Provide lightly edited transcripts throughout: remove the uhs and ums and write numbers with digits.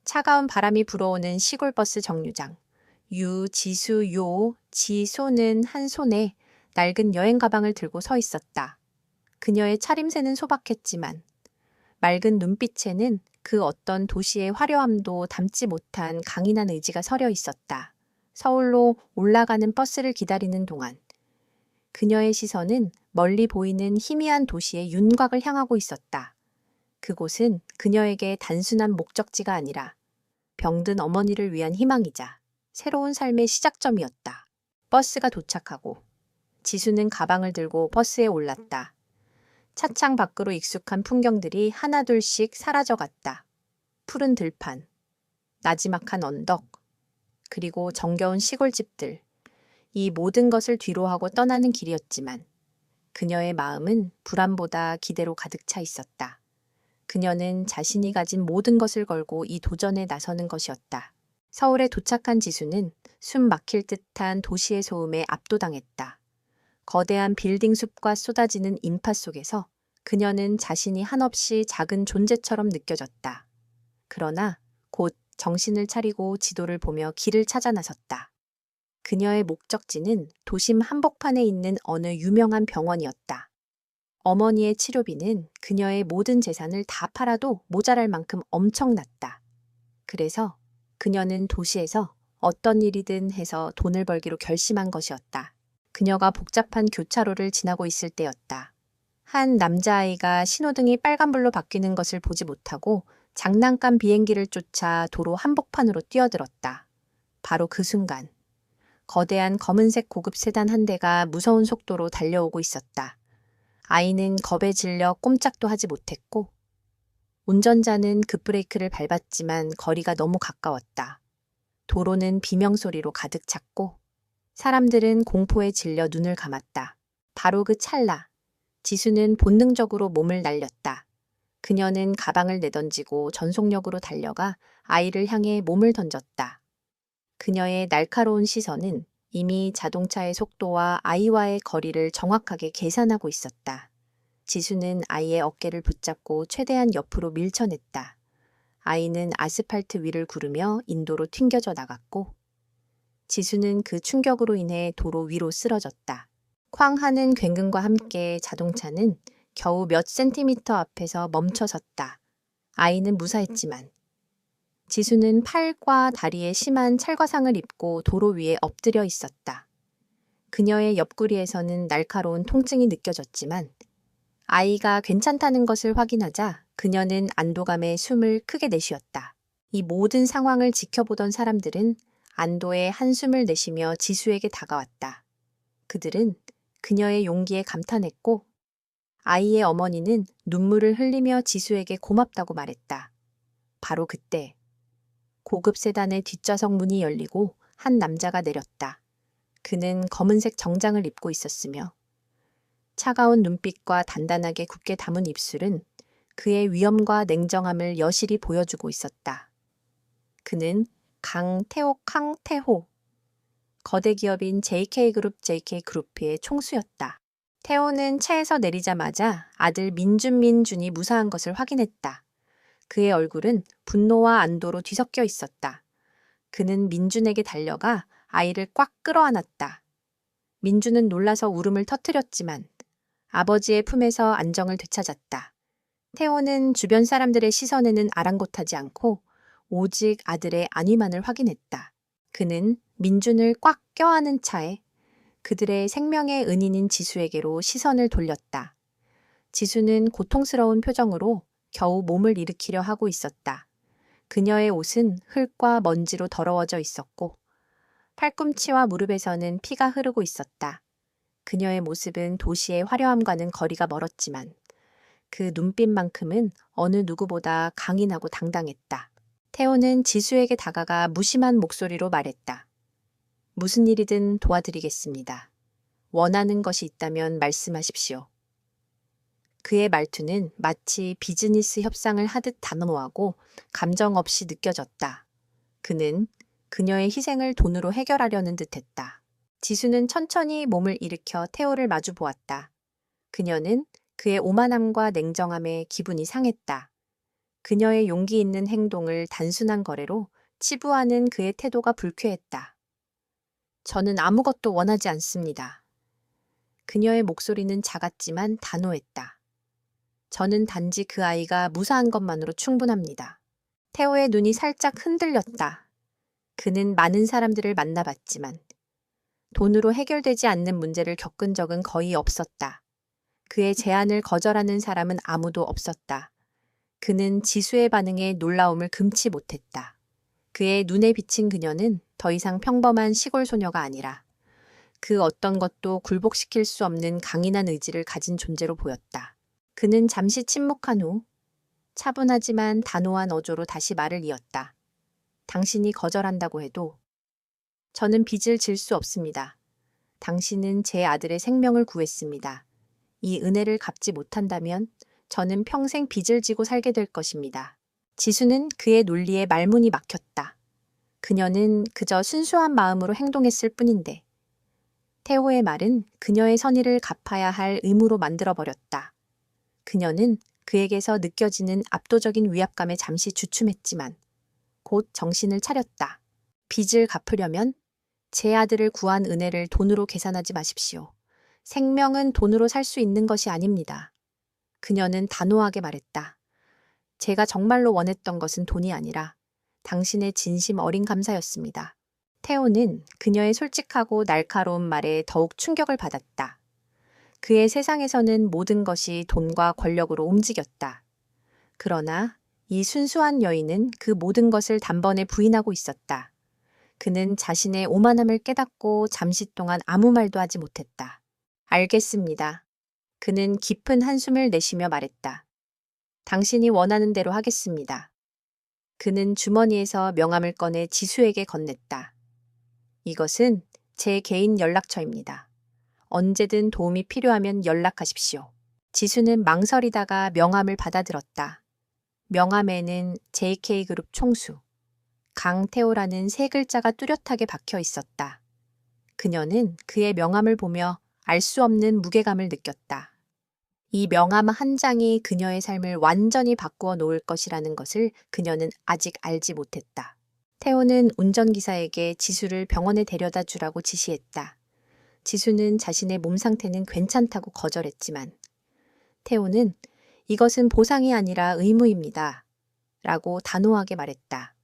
차가운 바람이 불어오는 시골 버스 정류장. 지수, 지소는 한 손에 낡은 여행 가방을 들고 서 있었다. 그녀의 차림새는 소박했지만 맑은 눈빛에는 그 어떤 도시의 화려함도 담지 못한 강인한 의지가 서려 있었다. 서울로 올라가는 버스를 기다리는 동안 그녀의 시선은 멀리 보이는 희미한 도시의 윤곽을 향하고 있었다. 그곳은 그녀에게 단순한 목적지가 아니라 병든 어머니를 위한 희망이자 새로운 삶의 시작점이었다. 버스가 도착하고 지수는 가방을 들고 버스에 올랐다. 차창 밖으로 익숙한 풍경들이 하나둘씩 사라져갔다. 푸른 들판, 나지막한 언덕, 그리고 정겨운 시골집들. 이 모든 것을 뒤로하고 떠나는 길이었지만 그녀의 마음은 불안보다 기대로 가득 차 있었다. 그녀는 자신이 가진 모든 것을 걸고 이 도전에 나서는 것이었다. 서울에 도착한 지수는 숨 막힐 듯한 도시의 소음에 압도당했다. 거대한 빌딩 숲과 쏟아지는 인파 속에서 그녀는 자신이 한없이 작은 존재처럼 느껴졌다. 그러나 곧 정신을 차리고 지도를 보며 길을 찾아 나섰다. 그녀의 목적지는 도심 한복판에 있는 어느 유명한 병원이었다. 어머니의 치료비는 그녀의 모든 재산을 다 팔아도 모자랄 만큼 엄청났다. 그래서 그녀는 도시에서 어떤 일이든 해서 돈을 벌기로 결심한 것이었다. 그녀가 복잡한 교차로를 지나고 있을 때였다. 한 남자아이가 신호등이 빨간불로 바뀌는 것을 보지 못하고 장난감 비행기를 쫓아 도로 한복판으로 뛰어들었다. 바로 그 순간 거대한 검은색 고급 세단 한 대가 무서운 속도로 달려오고 있었다. 아이는 겁에 질려 꼼짝도 하지 못했고 운전자는 급브레이크를 밟았지만 거리가 너무 가까웠다. 도로는 비명소리로 가득 찼고 사람들은 공포에 질려 눈을 감았다. 바로 그 찰나 지수는 본능적으로 몸을 날렸다. 그녀는 가방을 내던지고 전속력으로 달려가 아이를 향해 몸을 던졌다. 그녀의 날카로운 시선은 이미 자동차의 속도와 아이와의 거리를 정확하게 계산하고 있었다. 지수는 아이의 어깨를 붙잡고 최대한 옆으로 밀쳐냈다. 아이는 아스팔트 위를 구르며 인도로 튕겨져 나갔고 지수는 그 충격으로 인해 도로 위로 쓰러졌다. 쾅 하는 굉음과 함께 자동차는 겨우 몇 센티미터 앞에서 멈춰섰다. 아이는 무사했지만 지수는 팔과 다리에 심한 찰과상을 입고 도로 위에 엎드려 있었다. 그녀의 옆구리에서는 날카로운 통증이 느껴졌지만 아이가 괜찮다는 것을 확인하자 그녀는 안도감에 숨을 크게 내쉬었다. 이 모든 상황을 지켜보던 사람들은 안도의 한숨을 내쉬며 지수에게 다가왔다. 그들은 그녀의 용기에 감탄했고 아이의 어머니는 눈물을 흘리며 지수에게 고맙다고 말했다. 바로 그때 고급 세단의 뒷좌석 문이 열리고 한 남자가 내렸다. 그는 검은색 정장을 입고 있었으며 차가운 눈빛과 단단하게 굳게 담은 입술은 그의 위엄과 냉정함을 여실히 보여주고 있었다. 그는 강태호, 거대 기업인 JK그룹의 총수였다. 태호는 차에서 내리자마자 아들 민준이 무사한 것을 확인했다. 그의 얼굴은 분노와 안도로 뒤섞여 있었다. 그는 민준에게 달려가 아이를 꽉 끌어안았다. 민준은 놀라서 울음을 터뜨렸지만 아버지의 품에서 안정을 되찾았다. 태호는 주변 사람들의 시선에는 아랑곳하지 않고 오직 아들의 안위만을 확인했다. 그는 민준을 꽉 껴안은 차에 그들의 생명의 은인인 지수에게로 시선을 돌렸다. 지수는 고통스러운 표정으로 겨우 몸을 일으키려 하고 있었다. 그녀의 옷은 흙과 먼지로 더러워져 있었고 팔꿈치와 무릎에서는 피가 흐르고 있었다. 그녀의 모습은 도시의 화려함과는 거리가 멀었지만 그 눈빛만큼은 어느 누구보다 강인하고 당당했다. 태호는 지수에게 다가가 무심한 목소리로 말했다. 무슨 일이든 도와드리겠습니다. 원하는 것이 있다면 말씀하십시오. 그의 말투는 마치 비즈니스 협상을 하듯 단호하고 감정 없이 느껴졌다. 그는 그녀의 희생을 돈으로 해결하려는 듯했다. 지수는 천천히 몸을 일으켜 태호를 마주 보았다. 그녀는 그의 오만함과 냉정함에 기분이 상했다. 그녀의 용기 있는 행동을 단순한 거래로 치부하는 그의 태도가 불쾌했다. 저는 아무것도 원하지 않습니다. 그녀의 목소리는 작았지만 단호했다. 저는 단지 그 아이가 무사한 것만으로 충분합니다. 태호의 눈이 살짝 흔들렸다. 그는 많은 사람들을 만나봤지만 돈으로 해결되지 않는 문제를 겪은 적은 거의 없었다. 그의 제안을 거절하는 사람은 아무도 없었다. 그는 지수의 반응에 놀라움을 금치 못했다. 그의 눈에 비친 그녀는 더 이상 평범한 시골 소녀가 아니라 그 어떤 것도 굴복시킬 수 없는 강인한 의지를 가진 존재로 보였다. 그는 잠시 침묵한 후 차분하지만 단호한 어조로 다시 말을 이었다. 당신이 거절한다고 해도 저는 빚을 질 수 없습니다. 당신은 제 아들의 생명을 구했습니다. 이 은혜를 갚지 못한다면 저는 평생 빚을 지고 살게 될 것입니다. 지수는 그의 논리에 말문이 막혔다. 그녀는 그저 순수한 마음으로 행동했을 뿐인데 태호의 말은 그녀의 선의를 갚아야 할 의무로 만들어버렸다. 그녀는 그에게서 느껴지는 압도적인 위압감에 잠시 주춤했지만 곧 정신을 차렸다. 빚을 갚으려면 제 아들을 구한 은혜를 돈으로 계산하지 마십시오. 생명은 돈으로 살 수 있는 것이 아닙니다. 그녀는 단호하게 말했다. 제가 정말로 원했던 것은 돈이 아니라 당신의 진심 어린 감사였습니다. 태호는 그녀의 솔직하고 날카로운 말에 더욱 충격을 받았다. 그의 세상에서는 모든 것이 돈과 권력으로 움직였다. 그러나 이 순수한 여인은 그 모든 것을 단번에 부인하고 있었다. 그는 자신의 오만함을 깨닫고 잠시 동안 아무 말도 하지 못했다. 알겠습니다. 그는 깊은 한숨을 내쉬며 말했다. 당신이 원하는 대로 하겠습니다. 그는 주머니에서 명함을 꺼내 지수에게 건넸다. 이것은 제 개인 연락처입니다. 언제든 도움이 필요하면 연락하십시오. 지수는 망설이다가 명함을 받아들었다. 명함에는 JK그룹 총수, 강태호라는 세 글자가 뚜렷하게 박혀 있었다. 그녀는 그의 명함을 보며 알 수 없는 무게감을 느꼈다. 이 명함 한 장이 그녀의 삶을 완전히 바꾸어 놓을 것이라는 것을 그녀는 아직 알지 못했다. 태호는 운전기사에게 지수를 병원에 데려다 주라고 지시했다. 지수는 자신의 몸 상태는 괜찮다고 거절했지만 태호는 이것은 보상이 아니라 의무입니다. 라고 단호하게 말했다.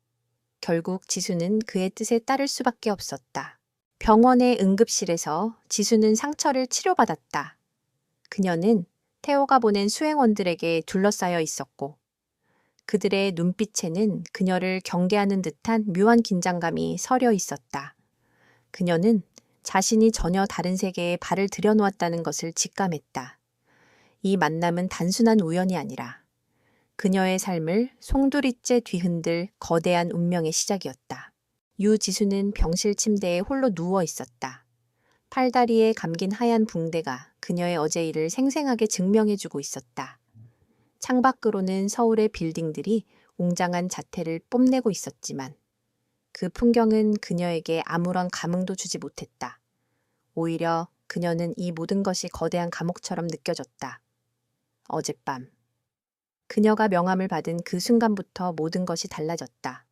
결국 지수는 그의 뜻에 따를 수밖에 없었다. 병원의 응급실에서 지수는 상처를 치료받았다. 그녀는 태호가 보낸 수행원들에게 둘러싸여 있었고 그들의 눈빛에는 그녀를 경계하는 듯한 묘한 긴장감이 서려 있었다. 그녀는 자신이 전혀 다른 세계에 발을 들여놓았다는 것을 직감했다. 이 만남은 단순한 우연이 아니라 그녀의 삶을 송두리째 뒤흔들 거대한 운명의 시작이었다. 유지수는 병실 침대에 홀로 누워 있었다. 팔다리에 감긴 하얀 붕대가 그녀의 어제 일을 생생하게 증명해주고 있었다. 창밖으로는 서울의 빌딩들이 웅장한 자태를 뽐내고 있었지만 그 풍경은 그녀에게 아무런 감흥도 주지 못했다. 오히려 그녀는 이 모든 것이 거대한 감옥처럼 느껴졌다. 어젯밤 그녀가 명함을 받은 그 순간부터 모든 것이 달라졌다.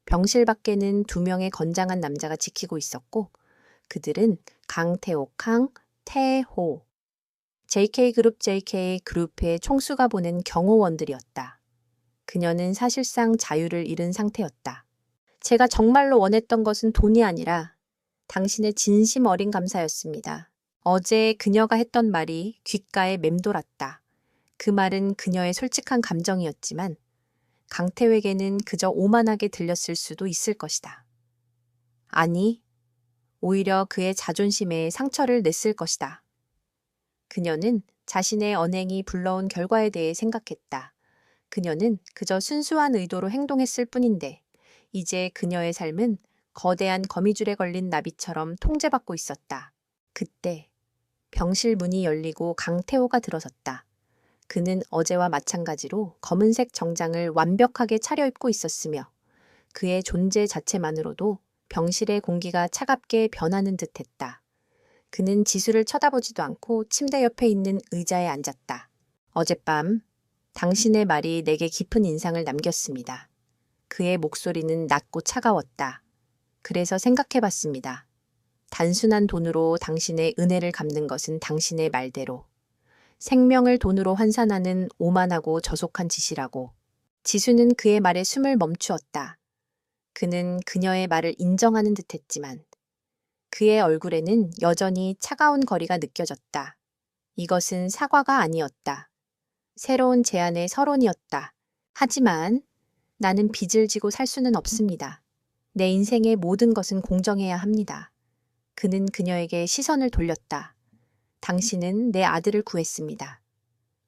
병실 밖에는 2명의 건장한 남자가 지키고 있었고 그들은 강태호, 강태호, JK그룹의 총수가 보낸 경호원들이었다. 그녀는 사실상 자유를 잃은 상태였다. 제가 정말로 원했던 것은 돈이 아니라 당신의 진심 어린 감사였습니다. 어제 그녀가 했던 말이 귓가에 맴돌았다. 그 말은 그녀의 솔직한 감정이었지만 강태호에게는 그저 오만하게 들렸을 수도 있을 것이다. 아니, 오히려 그의 자존심에 상처를 냈을 것이다. 그녀는 자신의 언행이 불러온 결과에 대해 생각했다. 그녀는 그저 순수한 의도로 행동했을 뿐인데 이제 그녀의 삶은 거대한 거미줄에 걸린 나비처럼 통제받고 있었다. 그때 병실 문이 열리고 강태호가 들어섰다. 그는 어제와 마찬가지로 검은색 정장을 완벽하게 차려입고 있었으며 그의 존재 자체만으로도 병실의 공기가 차갑게 변하는 듯했다. 그는 지수를 쳐다보지도 않고 침대 옆에 있는 의자에 앉았다. 어젯밤 당신의 말이 내게 깊은 인상을 남겼습니다. 그의 목소리는 낮고 차가웠다. 그래서 생각해 봤습니다. 단순한 돈으로 당신의 은혜를 갚는 것은 당신의 말대로 생명을 돈으로 환산하는 오만하고 저속한 짓이라고. 지수는 그의 말에 숨을 멈추었다. 그는 그녀의 말을 인정하는 듯했지만 그의 얼굴에는 여전히 차가운 거리가 느껴졌다. 이것은 사과가 아니었다. 새로운 제안의 서론이었다. 하지만 나는 빚을 지고 살 수는 없습니다. 내 인생의 모든 것은 공정해야 합니다. 그는 그녀에게 시선을 돌렸다. 당신은 내 아들을 구했습니다.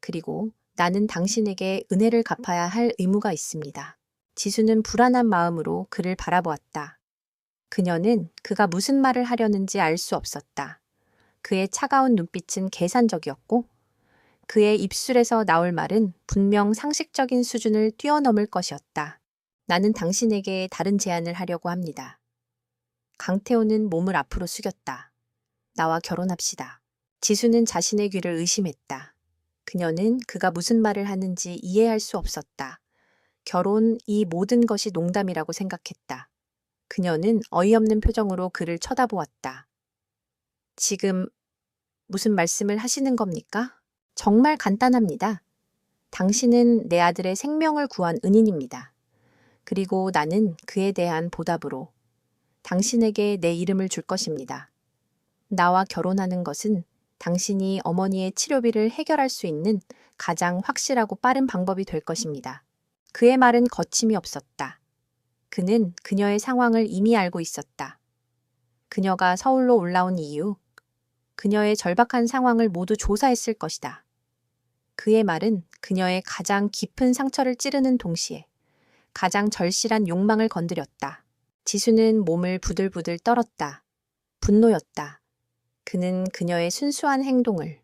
그리고 나는 당신에게 은혜를 갚아야 할 의무가 있습니다. 지수는 불안한 마음으로 그를 바라보았다. 그녀는 그가 무슨 말을 하려는지 알 수 없었다. 그의 차가운 눈빛은 계산적이었고 그의 입술에서 나올 말은 분명 상식적인 수준을 뛰어넘을 것이었다. 나는 당신에게 다른 제안을 하려고 합니다. 강태호는 몸을 앞으로 숙였다. 나와 결혼합시다. 지수는 자신의 귀를 의심했다. 그녀는 그가 무슨 말을 하는지 이해할 수 없었다. 결혼, 이 모든 것이 농담이라고 생각했다. 그녀는 어이없는 표정으로 그를 쳐다보았다. 지금 무슨 말씀을 하시는 겁니까? 정말 간단합니다. 당신은 내 아들의 생명을 구한 은인입니다. 그리고 나는 그에 대한 보답으로 당신에게 내 이름을 줄 것입니다. 나와 결혼하는 것은 당신이 어머니의 치료비를 해결할 수 있는 가장 확실하고 빠른 방법이 될 것입니다. 그의 말은 거침이 없었다. 그는 그녀의 상황을 이미 알고 있었다. 그녀가 서울로 올라온 이유, 그녀의 절박한 상황을 모두 조사했을 것이다. 그의 말은 그녀의 가장 깊은 상처를 찌르는 동시에 가장 절실한 욕망을 건드렸다. 지수는 몸을 부들부들 떨었다. 분노였다. 그는 그녀의 순수한 행동을,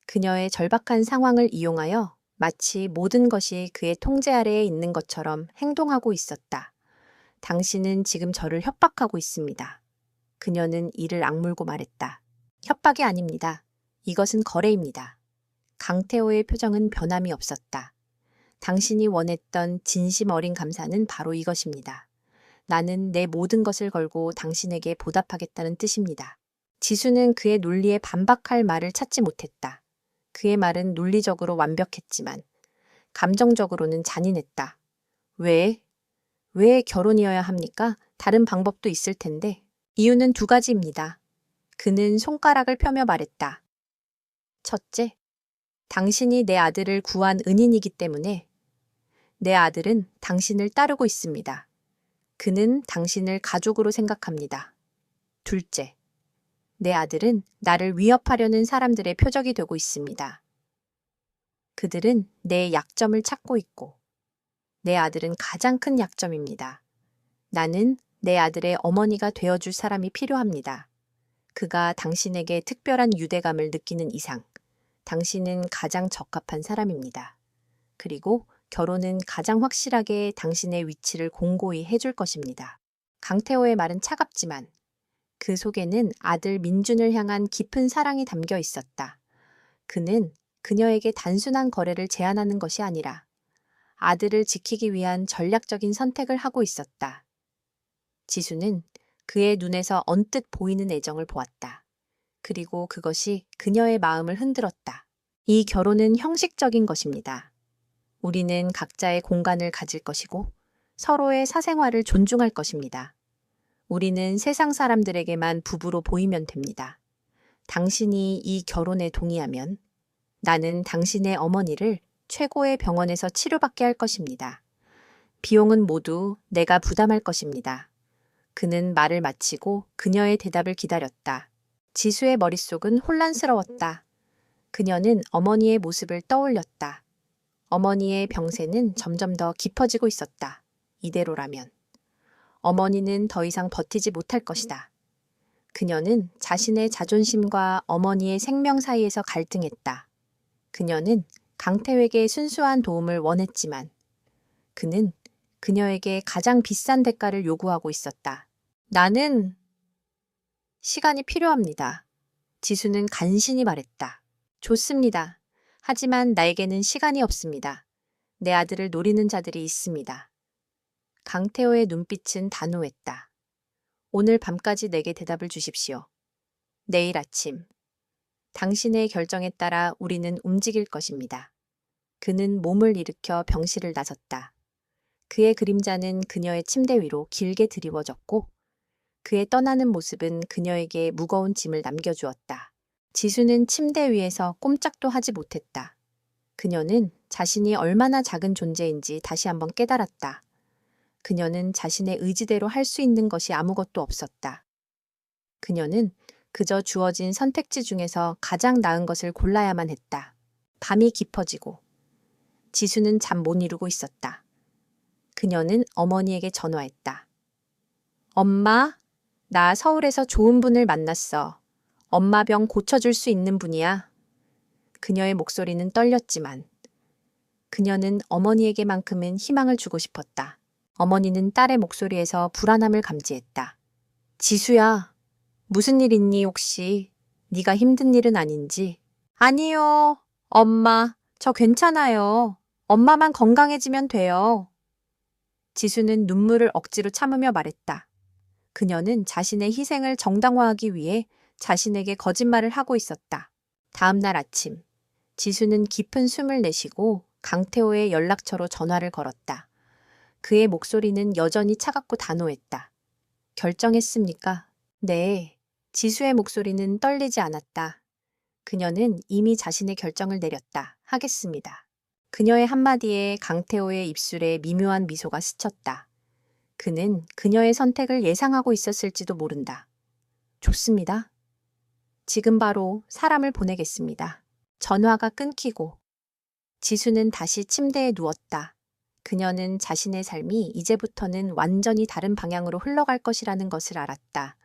그녀의 절박한 상황을 이용하여 마치 모든 것이 그의 통제 아래에 있는 것처럼 행동하고 있었다. 당신은 지금 저를 협박하고 있습니다. 그녀는 이를 악물고 말했다. 협박이 아닙니다. 이것은 거래입니다. 강태호의 표정은 변함이 없었다. 당신이 원했던 진심 어린 감사는 바로 이것입니다. 나는 내 모든 것을 걸고 당신에게 보답하겠다는 뜻입니다. 지수는 그의 논리에 반박할 말을 찾지 못했다. 그의 말은 논리적으로 완벽했지만 감정적으로는 잔인했다. 왜 결혼이어야 합니까? 다른 방법도 있을 텐데. 이유는 두 가지입니다. 그는 손가락을 펴며 말했다. 첫째, 당신이 내 아들을 구한 은인이기 때문에 내 아들은 당신을 따르고 있습니다. 그는 당신을 가족으로 생각합니다. 둘째, 내 아들은 나를 위협하려는 사람들의 표적이 되고 있습니다. 그들은 내 약점을 찾고 있고 내 아들은 가장 큰 약점입니다. 나는 내 아들의 어머니가 되어줄 사람이 필요합니다. 그가 당신에게 특별한 유대감을 느끼는 이상 당신은 가장 적합한 사람입니다. 그리고 결혼은 가장 확실하게 당신의 위치를 공고히 해줄 것입니다. 강태호의 말은 차갑지만 그 속에는 아들 민준을 향한 깊은 사랑이 담겨 있었다. 그는 그녀에게 단순한 거래를 제안하는 것이 아니라 아들을 지키기 위한 전략적인 선택을 하고 있었다. 지수는 그의 눈에서 언뜻 보이는 애정을 보았다. 그리고 그것이 그녀의 마음을 흔들었다. 이 결혼은 형식적인 것입니다. 우리는 각자의 공간을 가질 것이고 서로의 사생활을 존중할 것입니다. 우리는 세상 사람들에게만 부부로 보이면 됩니다. 당신이 이 결혼에 동의하면 나는 당신의 어머니를 최고의 병원에서 치료받게 할 것입니다. 비용은 모두 내가 부담할 것입니다. 그는 말을 마치고 그녀의 대답을 기다렸다. 지수의 머릿속은 혼란스러웠다. 그녀는 어머니의 모습을 떠올렸다. 어머니의 병세는 점점 더 깊어지고 있었다. 이대로라면 어머니는 더 이상 버티지 못할 것이다. 그녀는 자신의 자존심과 어머니의 생명 사이에서 갈등했다. 그녀는 강태호에게 순수한 도움을 원했지만 그는 그녀에게 가장 비싼 대가를 요구하고 있었다. 나는 시간이 필요합니다. 지수는 간신히 말했다. 좋습니다. 하지만 나에게는 시간이 없습니다. 내 아들을 노리는 자들이 있습니다. 강태호의 눈빛은 단호했다. 오늘 밤까지 내게 대답을 주십시오. 내일 아침. 당신의 결정에 따라 우리는 움직일 것입니다. 그는 몸을 일으켜 병실을 나섰다. 그의 그림자는 그녀의 침대 위로 길게 드리워졌고 그의 떠나는 모습은 그녀에게 무거운 짐을 남겨주었다. 지수는 침대 위에서 꼼짝도 하지 못했다. 그녀는 자신이 얼마나 작은 존재인지 다시 한번 깨달았다. 그녀는 자신의 의지대로 할 수 있는 것이 아무것도 없었다. 그녀는 그저 주어진 선택지 중에서 가장 나은 것을 골라야만 했다. 밤이 깊어지고 지수는 잠 못 이루고 있었다. 그녀는 어머니에게 전화했다. 엄마, 나 서울에서 좋은 분을 만났어. 엄마 병 고쳐줄 수 있는 분이야. 그녀의 목소리는 떨렸지만 그녀는 어머니에게만큼은 희망을 주고 싶었다. 어머니는 딸의 목소리에서 불안함을 감지했다. 지수야, 무슨 일 있니 혹시? 네가 힘든 일은 아닌지? 아니요, 엄마, 저 괜찮아요. 엄마만 건강해지면 돼요. 지수는 눈물을 억지로 참으며 말했다. 그녀는 자신의 희생을 정당화하기 위해 자신에게 거짓말을 하고 있었다. 다음 날 아침, 지수는 깊은 숨을 내쉬고 강태호의 연락처로 전화를 걸었다. 그의 목소리는 여전히 차갑고 단호했다. 결정했습니까? 네. 지수의 목소리는 떨리지 않았다. 그녀는 이미 자신의 결정을 내렸다. 하겠습니다. 그녀의 한마디에 강태호의 입술에 미묘한 미소가 스쳤다. 그는 그녀의 선택을 예상하고 있었을지도 모른다. 좋습니다. 지금 바로 사람을 보내겠습니다. 전화가 끊기고 지수는 다시 침대에 누웠다. 그녀는 자신의 삶이 이제부터는 완전히 다른 방향으로 흘러갈 것이라는 것을 알았다.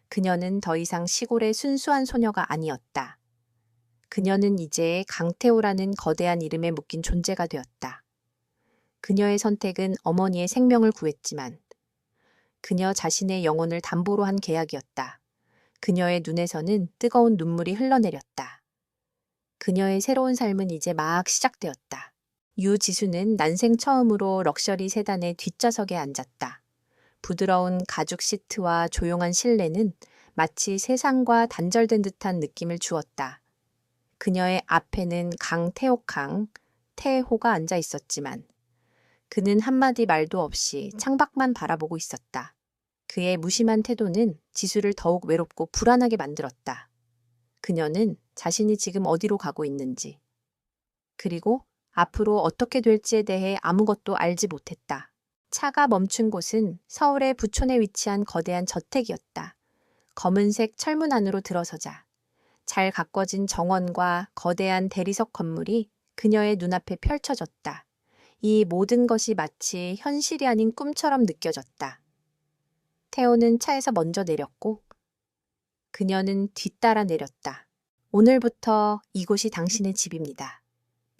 그녀는 더 이상 시골의 순수한 소녀가 아니었다. 그녀는 이제 강태호라는 거대한 이름에 묶인 존재가 되었다. 그녀의 선택은 어머니의 생명을 구했지만 그녀 자신의 영혼을 담보로 한 계약이었다. 그녀의 눈에서는 뜨거운 눈물이 흘러내렸다. 그녀의 새로운 삶은 이제 막 시작되었다. 유지수는 난생 처음으로 럭셔리 세단의 뒷좌석에 앉았다. 부드러운 가죽 시트와 조용한 실내는 마치 세상과 단절된 듯한 느낌을 주었다. 그녀의 앞에는 강태옥강, 태호가 앉아 있었지만 그는 한마디 말도 없이 창밖만 바라보고 있었다. 그의 무심한 태도는 지수를 더욱 외롭고 불안하게 만들었다. 그녀는 자신이 지금 어디로 가고 있는지, 그리고 앞으로 어떻게 될지에 대해 아무것도 알지 못했다. 차가 멈춘 곳은 서울의 부촌에 위치한 거대한 저택이었다. 검은색 철문 안으로 들어서자 잘 가꿔진 정원과 거대한 대리석 건물이 그녀의 눈앞에 펼쳐졌다. 이 모든 것이 마치 현실이 아닌 꿈처럼 느껴졌다. 태호는 차에서 먼저 내렸고 그녀는 뒤따라 내렸다. 오늘부터 이곳이 당신의 집입니다.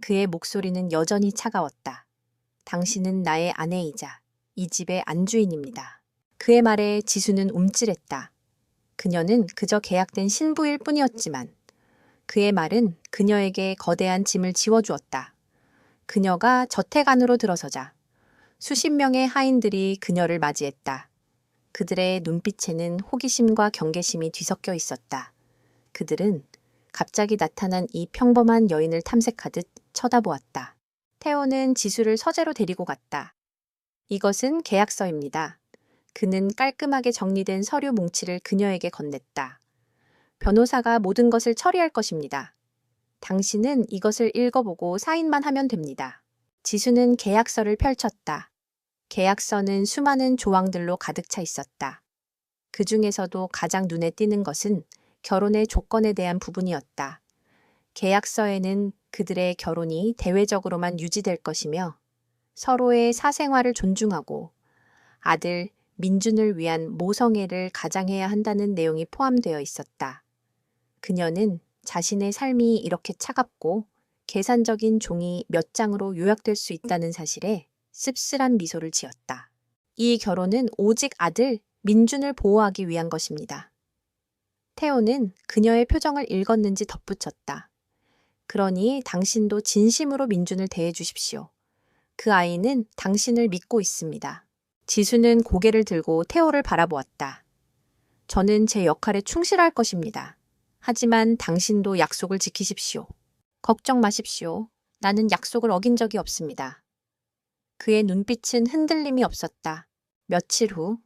그의 목소리는 여전히 차가웠다. 당신은 나의 아내이자 이 집의 안주인입니다. 그의 말에 지수는 움찔했다. 그녀는 그저 계약된 신부일 뿐이었지만 그의 말은 그녀에게 거대한 짐을 지워주었다. 그녀가 저택 안으로 들어서자 수십 명의 하인들이 그녀를 맞이했다. 그들의 눈빛에는 호기심과 경계심이 뒤섞여 있었다. 그들은 갑자기 나타난 이 평범한 여인을 탐색하듯 쳐다보았다. 태호는 지수를 서재로 데리고 갔다. 이것은 계약서입니다. 그는 깔끔하게 정리된 서류 뭉치를 그녀에게 건넸다. 변호사가 모든 것을 처리할 것입니다. 당신은 이것을 읽어보고 사인만 하면 됩니다. 지수는 계약서를 펼쳤다. 계약서는 수많은 조항들로 가득 차 있었다. 그 중에서도 가장 눈에 띄는 것은 결혼의 조건에 대한 부분이었다. 계약서에는 그들의 결혼이 대외적으로만 유지될 것이며 서로의 사생활을 존중하고 아들 민준을 위한 모성애를 가장해야 한다는 내용이 포함되어 있었다. 그녀는 자신의 삶이 이렇게 차갑고 계산적인 종이 몇 장으로 요약될 수 있다는 사실에 씁쓸한 미소를 지었다. 이 결혼은 오직 아들 민준을 보호하기 위한 것입니다. 태호는 그녀의 표정을 읽었는지 덧붙였다. 그러니 당신도 진심으로 민준을 대해 주십시오. 그 아이는 당신을 믿고 있습니다. 지수는 고개를 들고 태호를 바라보았다. 저는 제 역할에 충실할 것입니다. 하지만 당신도 약속을 지키십시오. 걱정 마십시오. 나는 약속을 어긴 적이 없습니다. 그의 눈빛은 흔들림이 없었다. 며칠 후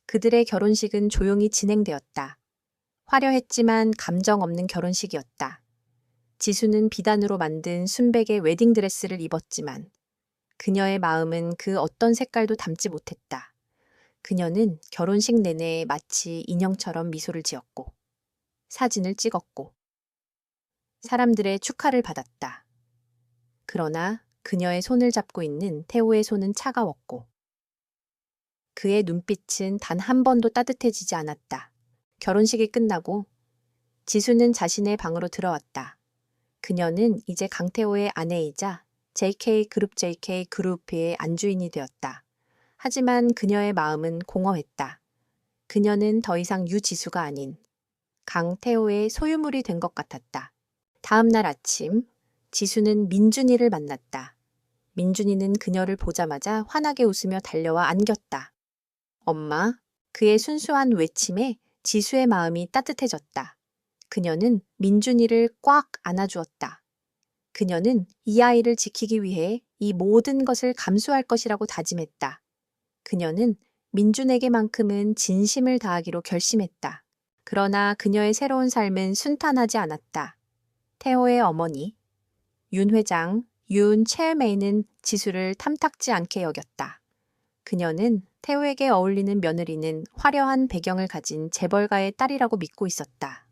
그들의 결혼식은 조용히 진행되었다. 화려했지만 감정 없는 결혼식이었다. 지수는 비단으로 만든 순백의 웨딩드레스를 입었지만 그녀의 마음은 그 어떤 색깔도 담지 못했다. 그녀는 결혼식 내내 마치 인형처럼 미소를 지었고 사진을 찍었고 사람들의 축하를 받았다. 그러나 그녀의 손을 잡고 있는 태호의 손은 차가웠고 그의 눈빛은 단 한 번도 따뜻해지지 않았다. 결혼식이 끝나고 지수는 자신의 방으로 들어왔다. 그녀는 이제 강태호의 아내이자 JK 그룹의 안주인이 되었다. 하지만 그녀의 마음은 공허했다. 그녀는 더 이상 유지수가 아닌 강태호의 소유물이 된 것 같았다. 다음 날 아침, 지수는 민준이를 만났다. 민준이는 그녀를 보자마자 환하게 웃으며 달려와 안겼다. 엄마, 그의 순수한 외침에 지수의 마음이 따뜻해졌다. 그녀는 민준이를 꽉 안아주었다. 그녀는 이 아이를 지키기 위해 이 모든 것을 감수할 것이라고 다짐했다. 그녀는 민준에게만큼은 진심을 다하기로 결심했다. 그러나 그녀의 새로운 삶은 순탄하지 않았다. 태호의 어머니, 윤 회장, 윤 체어메이는 지수를 탐탁지 않게 여겼다. 그녀는 태호에게 어울리는 며느리는 화려한 배경을 가진 재벌가의 딸이라고 믿고 있었다.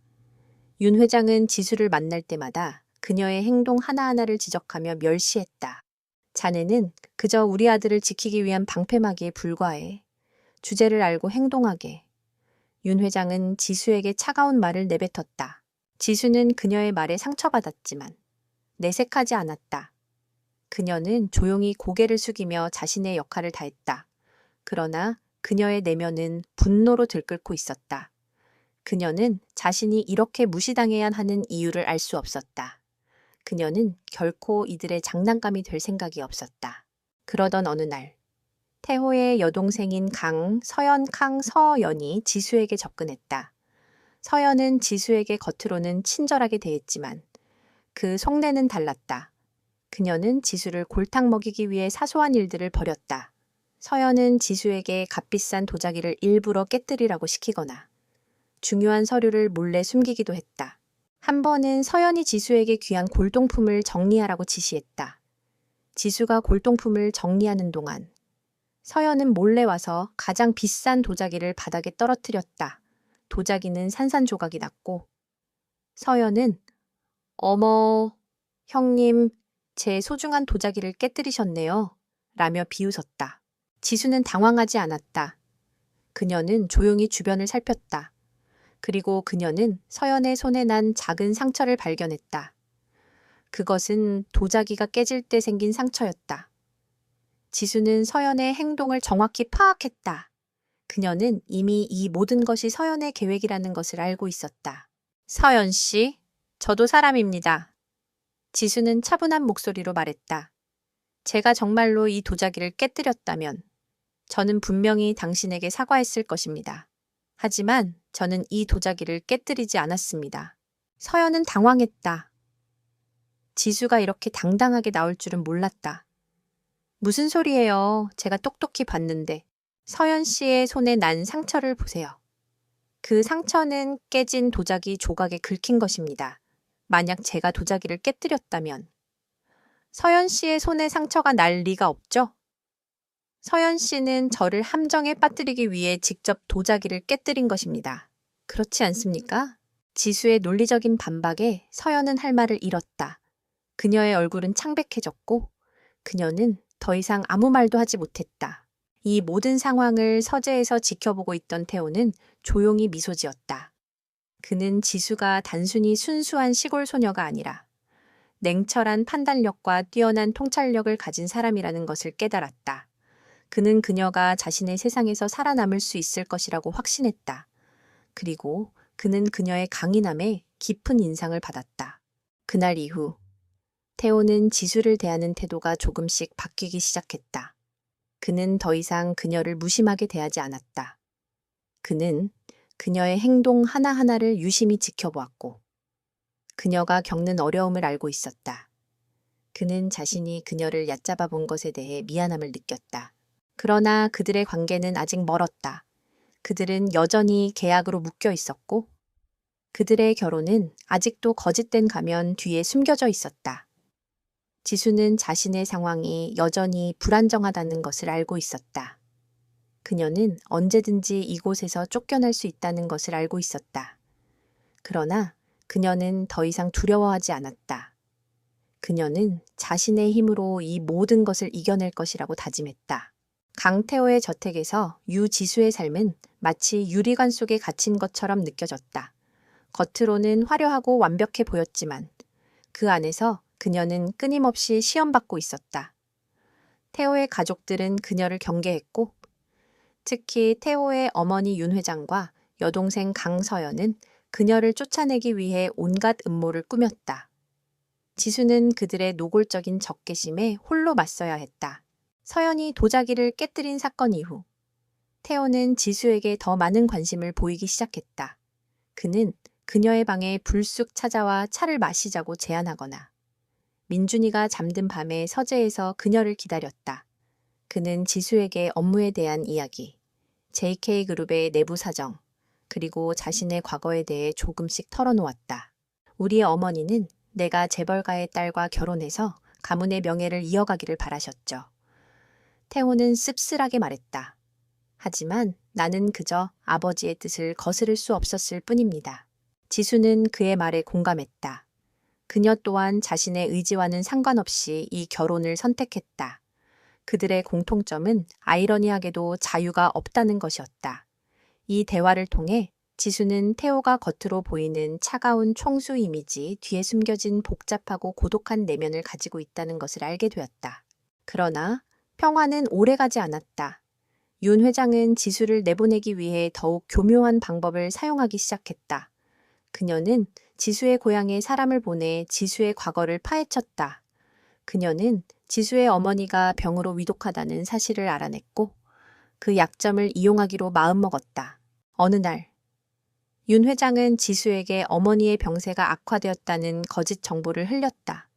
윤 회장은 지수를 만날 때마다 그녀의 행동 하나하나를 지적하며 멸시했다. 자네는 그저 우리 아들을 지키기 위한 방패막이에 불과해. 주제를 알고 행동하게. 윤 회장은 지수에게 차가운 말을 내뱉었다. 지수는 그녀의 말에 상처받았지만 내색하지 않았다. 그녀는 조용히 고개를 숙이며 자신의 역할을 다했다. 그러나 그녀의 내면은 분노로 들끓고 있었다. 그녀는 자신이 이렇게 무시당해야 하는 이유를 알 수 없었다. 그녀는 결코 이들의 장난감이 될 생각이 없었다. 그러던 어느 날, 태호의 여동생인 서연이 지수에게 접근했다. 서연은 지수에게 겉으로는 친절하게 대했지만 그 속내는 달랐다. 그녀는 지수를 골탕 먹이기 위해 사소한 일들을 벌였다. 서연은 지수에게 값비싼 도자기를 일부러 깨뜨리라고 시키거나 중요한 서류를 몰래 숨기기도 했다. 한 번은 서연이 지수에게 귀한 골동품을 정리하라고 지시했다. 지수가 골동품을 정리하는 동안 서연은 몰래 와서 가장 비싼 도자기를 바닥에 떨어뜨렸다. 도자기는 산산조각이 났고 서연은 어머, 형님, 제 소중한 도자기를 깨뜨리셨네요. 라며 비웃었다. 지수는 당황하지 않았다. 그녀는 조용히 주변을 살폈다. 그리고 그녀는 서연의 손에 난 작은 상처를 발견했다. 그것은 도자기가 깨질 때 생긴 상처였다. 지수는 서연의 행동을 정확히 파악했다. 그녀는 이미 이 모든 것이 서연의 계획이라는 것을 알고 있었다. 서연 씨, 저도 사람입니다. 지수는 차분한 목소리로 말했다. 제가 정말로 이 도자기를 깨뜨렸다면 저는 분명히 당신에게 사과했을 것입니다. 하지만 저는 이 도자기를 깨뜨리지 않았습니다. 서연은 당황했다. 지수가 이렇게 당당하게 나올 줄은 몰랐다. 무슨 소리예요? 제가 똑똑히 봤는데. 서연 씨의 손에 난 상처를 보세요. 그 상처는 깨진 도자기 조각에 긁힌 것입니다. 만약 제가 도자기를 깨뜨렸다면 서연 씨의 손에 상처가 날 리가 없죠? 서연 씨는 저를 함정에 빠뜨리기 위해 직접 도자기를 깨뜨린 것입니다. 그렇지 않습니까? 지수의 논리적인 반박에 서연은 할 말을 잃었다. 그녀의 얼굴은 창백해졌고 그녀는 더 이상 아무 말도 하지 못했다. 이 모든 상황을 서재에서 지켜보고 있던 태호는 조용히 미소 지었다. 그는 지수가 단순히 순수한 시골 소녀가 아니라 냉철한 판단력과 뛰어난 통찰력을 가진 사람이라는 것을 깨달았다. 그는 그녀가 자신의 세상에서 살아남을 수 있을 것이라고 확신했다. 그리고 그는 그녀의 강인함에 깊은 인상을 받았다. 그날 이후 태호는 지수를 대하는 태도가 조금씩 바뀌기 시작했다. 그는 더 이상 그녀를 무심하게 대하지 않았다. 그는 그녀의 행동 하나하나를 유심히 지켜보았고, 그녀가 겪는 어려움을 알고 있었다. 그는 자신이 그녀를 얕잡아 본 것에 대해 미안함을 느꼈다. 그러나 그들의 관계는 아직 멀었다. 그들은 여전히 계약으로 묶여 있었고, 그들의 결혼은 아직도 거짓된 가면 뒤에 숨겨져 있었다. 지수는 자신의 상황이 여전히 불안정하다는 것을 알고 있었다. 그녀는 언제든지 이곳에서 쫓겨날 수 있다는 것을 알고 있었다. 그러나 그녀는 더 이상 두려워하지 않았다. 그녀는 자신의 힘으로 이 모든 것을 이겨낼 것이라고 다짐했다. 강태호의 저택에서 유지수의 삶은 마치 유리관 속에 갇힌 것처럼 느껴졌다. 겉으로는 화려하고 완벽해 보였지만 그 안에서 그녀는 끊임없이 시험받고 있었다. 태호의 가족들은 그녀를 경계했고, 특히 태호의 어머니 윤 회장과 여동생 강서연은 그녀를 쫓아내기 위해 온갖 음모를 꾸몄다. 지수는 그들의 노골적인 적개심에 홀로 맞서야 했다. 서연이 도자기를 깨뜨린 사건 이후 태호는 지수에게 더 많은 관심을 보이기 시작했다. 그는 그녀의 방에 불쑥 찾아와 차를 마시자고 제안하거나 민준이가 잠든 밤에 서재에서 그녀를 기다렸다. 그는 지수에게 업무에 대한 이야기, JK그룹의 내부 사정, 그리고 자신의 과거에 대해 조금씩 털어놓았다. 우리의 어머니는 내가 재벌가의 딸과 결혼해서 가문의 명예를 이어가기를 바라셨죠. 태호는 씁쓸하게 말했다. 하지만 나는 그저 아버지의 뜻을 거스를 수 없었을 뿐입니다. 지수는 그의 말에 공감했다. 그녀 또한 자신의 의지와는 상관없이 이 결혼을 선택했다. 그들의 공통점은 아이러니하게도 자유가 없다는 것이었다. 이 대화를 통해 지수는 태호가 겉으로 보이는 차가운 총수 이미지 뒤에 숨겨진 복잡하고 고독한 내면을 가지고 있다는 것을 알게 되었다. 그러나 평화는 오래가지 않았다. 윤 회장은 지수를 내보내기 위해 더욱 교묘한 방법을 사용하기 시작했다. 그녀는 지수의 고향에 사람을 보내 지수의 과거를 파헤쳤다. 그녀는 지수의 어머니가 병으로 위독하다는 사실을 알아냈고 그 약점을 이용하기로 마음먹었다. 어느 날, 윤 회장은 지수에게 어머니의 병세가 악화되었다는 거짓 정보를 흘렸다.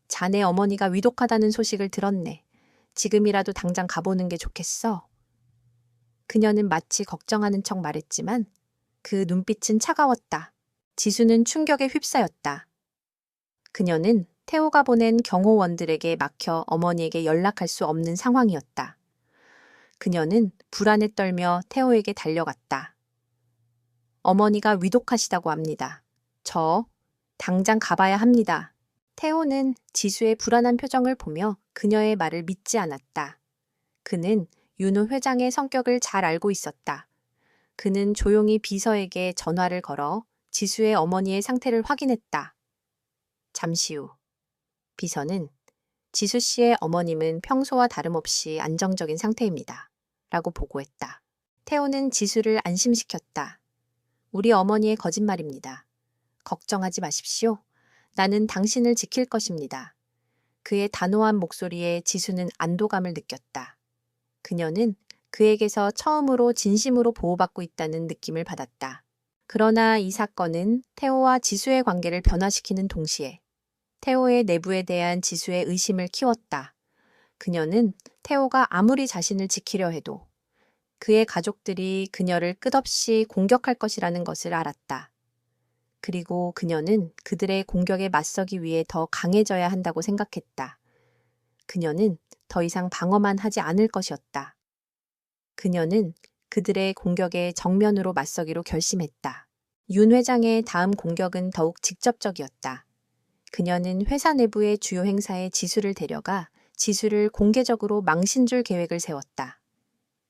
자네 어머니가 위독하다는 소식을 들었네. 지금이라도 당장 가보는 게 좋겠어. 그녀는 마치 걱정하는 척 말했지만 그 눈빛은 차가웠다. 지수는 충격에 휩싸였다. 그녀는 태호가 보낸 경호원들에게 막혀 어머니에게 연락할 수 없는 상황이었다. 그녀는 불안에 떨며 태호에게 달려갔다. 어머니가 위독하시다고 합니다. 저 당장 가봐야 합니다. 태호는 지수의 불안한 표정을 보며 그녀의 말을 믿지 않았다. 그는 윤호 회장의 성격을 잘 알고 있었다. 그는 조용히 비서에게 전화를 걸어 지수의 어머니의 상태를 확인했다. 잠시 후 비서는 지수 씨의 어머님은 평소와 다름없이 안정적인 상태입니다. 라고 보고했다. 태호는 지수를 안심시켰다. 우리 어머니의 거짓말입니다. 걱정하지 마십시오. 나는 당신을 지킬 것입니다. 그의 단호한 목소리에 지수는 안도감을 느꼈다. 그녀는 그에게서 처음으로 진심으로 보호받고 있다는 느낌을 받았다. 그러나 이 사건은 태호와 지수의 관계를 변화시키는 동시에 태호의 내부에 대한 지수의 의심을 키웠다. 그녀는 태호가 아무리 자신을 지키려 해도 그의 가족들이 그녀를 끝없이 공격할 것이라는 것을 알았다. 그리고 그녀는 그들의 공격에 맞서기 위해 더 강해져야 한다고 생각했다. 그녀는 더 이상 방어만 하지 않을 것이었다. 그녀는 그들의 공격에 정면으로 맞서기로 결심했다. 윤 회장의 다음 공격은 더욱 직접적이었다. 그녀는 회사 내부의 주요 행사에 지수를 데려가 지수를 공개적으로 망신줄 계획을 세웠다.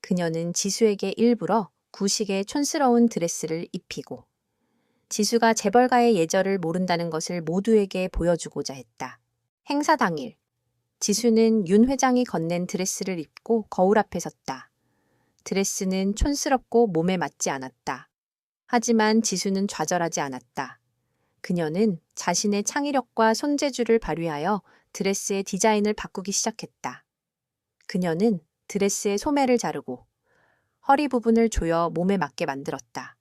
그녀는 지수에게 일부러 구식의 촌스러운 드레스를 입히고 지수가 재벌가의 예절을 모른다는 것을 모두에게 보여주고자 했다. 행사 당일, 지수는 윤 회장이 건넨 드레스를 입고 거울 앞에 섰다. 드레스는 촌스럽고 몸에 맞지 않았다. 하지만 지수는 좌절하지 않았다. 그녀는 자신의 창의력과 손재주를 발휘하여 드레스의 디자인을 바꾸기 시작했다. 그녀는 드레스의 소매를 자르고 허리 부분을 조여 몸에 맞게 만들었다.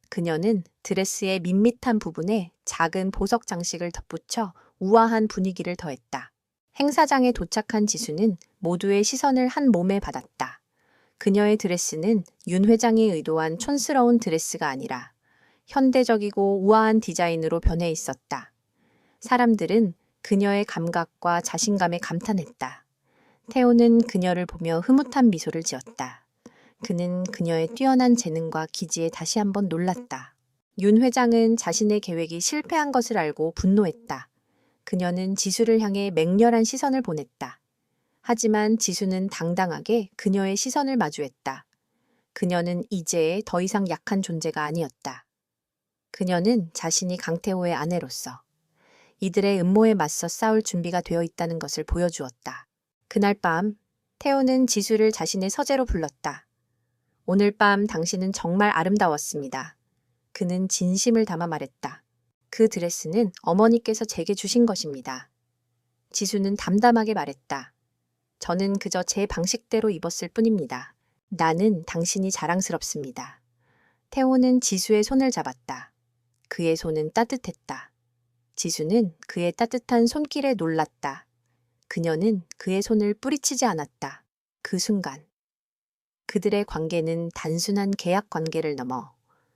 그녀는 드레스의 밋밋한 부분에 작은 보석 장식을 덧붙여 우아한 분위기를 더했다. 행사장에 도착한 지수는 모두의 시선을 한 몸에 받았다. 그녀의 드레스는 윤 회장이 의도한 촌스러운 드레스가 아니라 현대적이고 우아한 디자인으로 변해 있었다. 사람들은 그녀의 감각과 자신감에 감탄했다. 태호는 그녀를 보며 흐뭇한 미소를 지었다. 그는 그녀의 뛰어난 재능과 기지에 다시 한번 놀랐다. 윤 회장은 자신의 계획이 실패한 것을 알고 분노했다. 그녀는 지수를 향해 맹렬한 시선을 보냈다. 하지만 지수는 당당하게 그녀의 시선을 마주했다. 그녀는 이제 더 이상 약한 존재가 아니었다. 그녀는 자신이 강태호의 아내로서 이들의 음모에 맞서 싸울 준비가 되어 있다는 것을 보여주었다. 그날 밤, 태호는 지수를 자신의 서재로 불렀다. 오늘 밤 당신은 정말 아름다웠습니다. 그는 진심을 담아 말했다. 그 드레스는 어머니께서 제게 주신 것입니다. 지수는 담담하게 말했다. 저는 그저 제 방식대로 입었을 뿐입니다. 나는 당신이 자랑스럽습니다. 태호는 지수의 손을 잡았다. 그의 손은 따뜻했다. 지수는 그의 따뜻한 손길에 놀랐다. 그녀는 그의 손을 뿌리치지 않았다. 그 순간 그들의 관계는 단순한 계약 관계를 넘어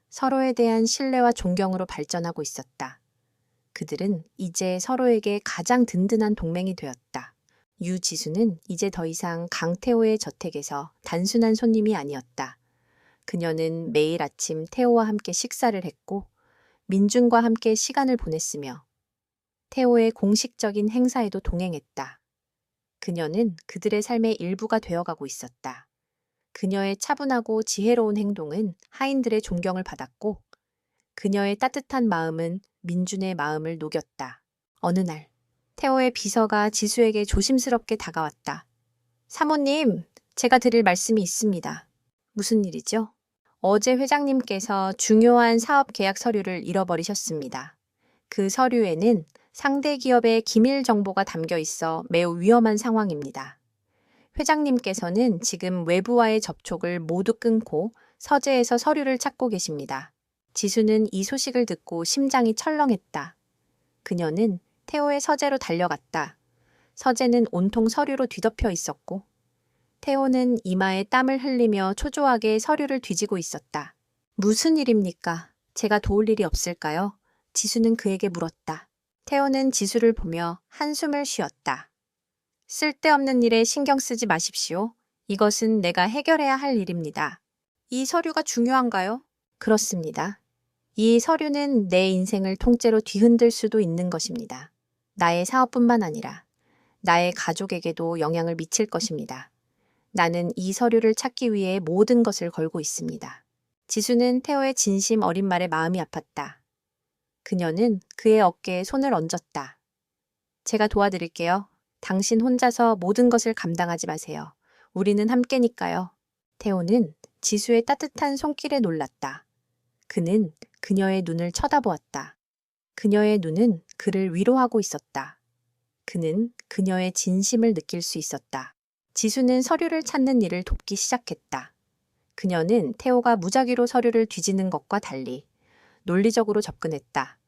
서로에 대한 신뢰와 존경으로 발전하고 있었다. 그들은 이제 서로에게 가장 든든한 동맹이 되었다. 유지수는 이제 더 이상 강태호의 저택에서 단순한 손님이 아니었다. 그녀는 매일 아침 태호와 함께 식사를 했고 민준과 함께 시간을 보냈으며 태호의 공식적인 행사에도 동행했다. 그녀는 그들의 삶의 일부가 되어가고 있었다. 그녀의 차분하고 지혜로운 행동은 하인들의 존경을 받았고 그녀의 따뜻한 마음은 민준의 마음을 녹였다. 어느 날 태호의 비서가 지수에게 조심스럽게 다가왔다. 사모님, 제가 드릴 말씀이 있습니다. 무슨 일이죠? 어제 회장님께서 중요한 사업 계약 서류를 잃어버리셨습니다. 그 서류에는 상대 기업의 기밀 정보가 담겨 있어 매우 위험한 상황입니다. 회장님께서는 지금 외부와의 접촉을 모두 끊고 서재에서 서류를 찾고 계십니다. 지수는 이 소식을 듣고 심장이 철렁했다. 그녀는 태호의 서재로 달려갔다. 서재는 온통 서류로 뒤덮여 있었고 태호는 이마에 땀을 흘리며 초조하게 서류를 뒤지고 있었다. 무슨 일입니까? 제가 도울 일이 없을까요? 지수는 그에게 물었다. 태호는 지수를 보며 한숨을 쉬었다. 쓸데없는 일에 신경 쓰지 마십시오. 이것은 내가 해결해야 할 일입니다. 이 서류가 중요한가요? 그렇습니다. 이 서류는 내 인생을 통째로 뒤흔들 수도 있는 것입니다. 나의 사업뿐만 아니라 나의 가족에게도 영향을 미칠 것입니다. 나는 이 서류를 찾기 위해 모든 것을 걸고 있습니다. 지수는 태호의 진심 어린 말에 마음이 아팠다. 그녀는 그의 어깨에 손을 얹었다. 제가 도와드릴게요. 당신 혼자서 모든 것을 감당하지 마세요. 우리는 함께니까요. 태호는 지수의 따뜻한 손길에 놀랐다. 그는 그녀의 눈을 쳐다보았다. 그녀의 눈은 그를 위로하고 있었다. 그는 그녀의 진심을 느낄 수 있었다. 지수는 서류를 찾는 일을 돕기 시작했다. 그녀는 태호가 무작위로 서류를 뒤지는 것과 달리 논리적으로 접근했다.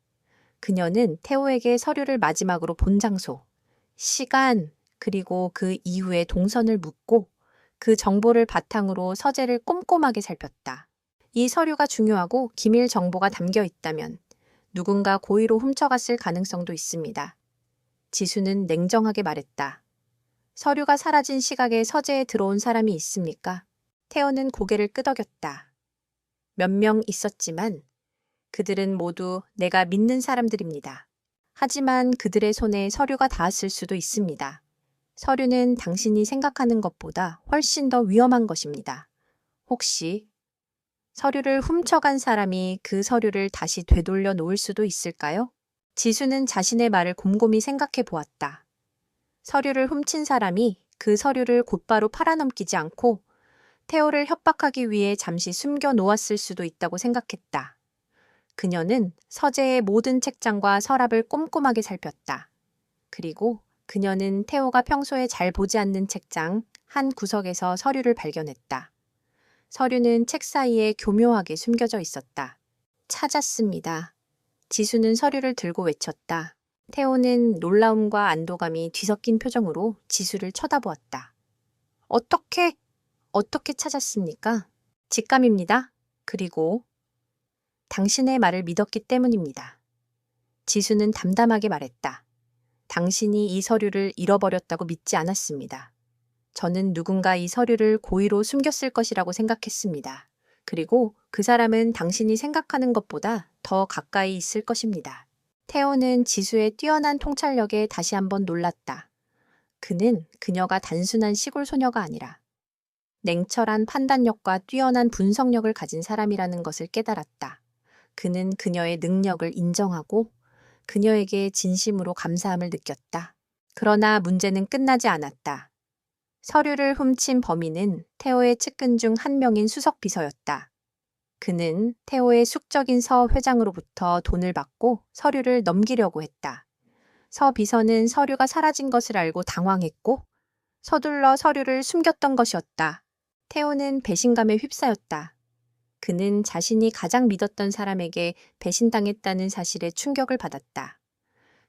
그녀는 태호에게 서류를 마지막으로 본 장소, 시간, 그리고 그 이후의 동선을 묻고 그 정보를 바탕으로 서재를 꼼꼼하게 살폈다. 이 서류가 중요하고 기밀 정보가 담겨 있다면 누군가 고의로 훔쳐갔을 가능성도 있습니다. 지수는 냉정하게 말했다. 서류가 사라진 시각에 서재에 들어온 사람이 있습니까? 태호는 고개를 끄덕였다. 몇 명 있었지만 그들은 모두 내가 믿는 사람들입니다. 하지만 그들의 손에 서류가 닿았을 수도 있습니다. 서류는 당신이 생각하는 것보다 훨씬 더 위험한 것입니다. 혹시 서류를 훔쳐간 사람이 그 서류를 다시 되돌려 놓을 수도 있을까요? 지수는 자신의 말을 곰곰이 생각해 보았다. 서류를 훔친 사람이 그 서류를 곧바로 팔아넘기지 않고 태호를 협박하기 위해 잠시 숨겨 놓았을 수도 있다고 생각했다. 그녀는 서재의 모든 책장과 서랍을 꼼꼼하게 살폈다. 그리고 그녀는 태호가 평소에 잘 보지 않는 책장 한 구석에서 서류를 발견했다. 서류는 책 사이에 교묘하게 숨겨져 있었다. 찾았습니다. 지수는 서류를 들고 외쳤다. 태호는 놀라움과 안도감이 뒤섞인 표정으로 지수를 쳐다보았다. 어떻게 찾았습니까? 직감입니다. 그리고 당신의 말을 믿었기 때문입니다. 지수는 담담하게 말했다. 당신이 이 서류를 잃어버렸다고 믿지 않았습니다. 저는 누군가 이 서류를 고의로 숨겼을 것이라고 생각했습니다. 그리고 그 사람은 당신이 생각하는 것보다 더 가까이 있을 것입니다. 태호는 지수의 뛰어난 통찰력에 다시 한번 놀랐다. 그는 그녀가 단순한 시골 소녀가 아니라 냉철한 판단력과 뛰어난 분석력을 가진 사람이라는 것을 깨달았다. 그는 그녀의 능력을 인정하고 그녀에게 진심으로 감사함을 느꼈다. 그러나 문제는 끝나지 않았다. 서류를 훔친 범인은 태호의 측근 중 한 명인 수석 비서였다. 그는 태호의 숙적인 서 회장으로부터 돈을 받고 서류를 넘기려고 했다. 서 비서는 서류가 사라진 것을 알고 당황했고 서둘러 서류를 숨겼던 것이었다. 태호는 배신감에 휩싸였다. 그는 자신이 가장 믿었던 사람에게 배신당했다는 사실에 충격을 받았다.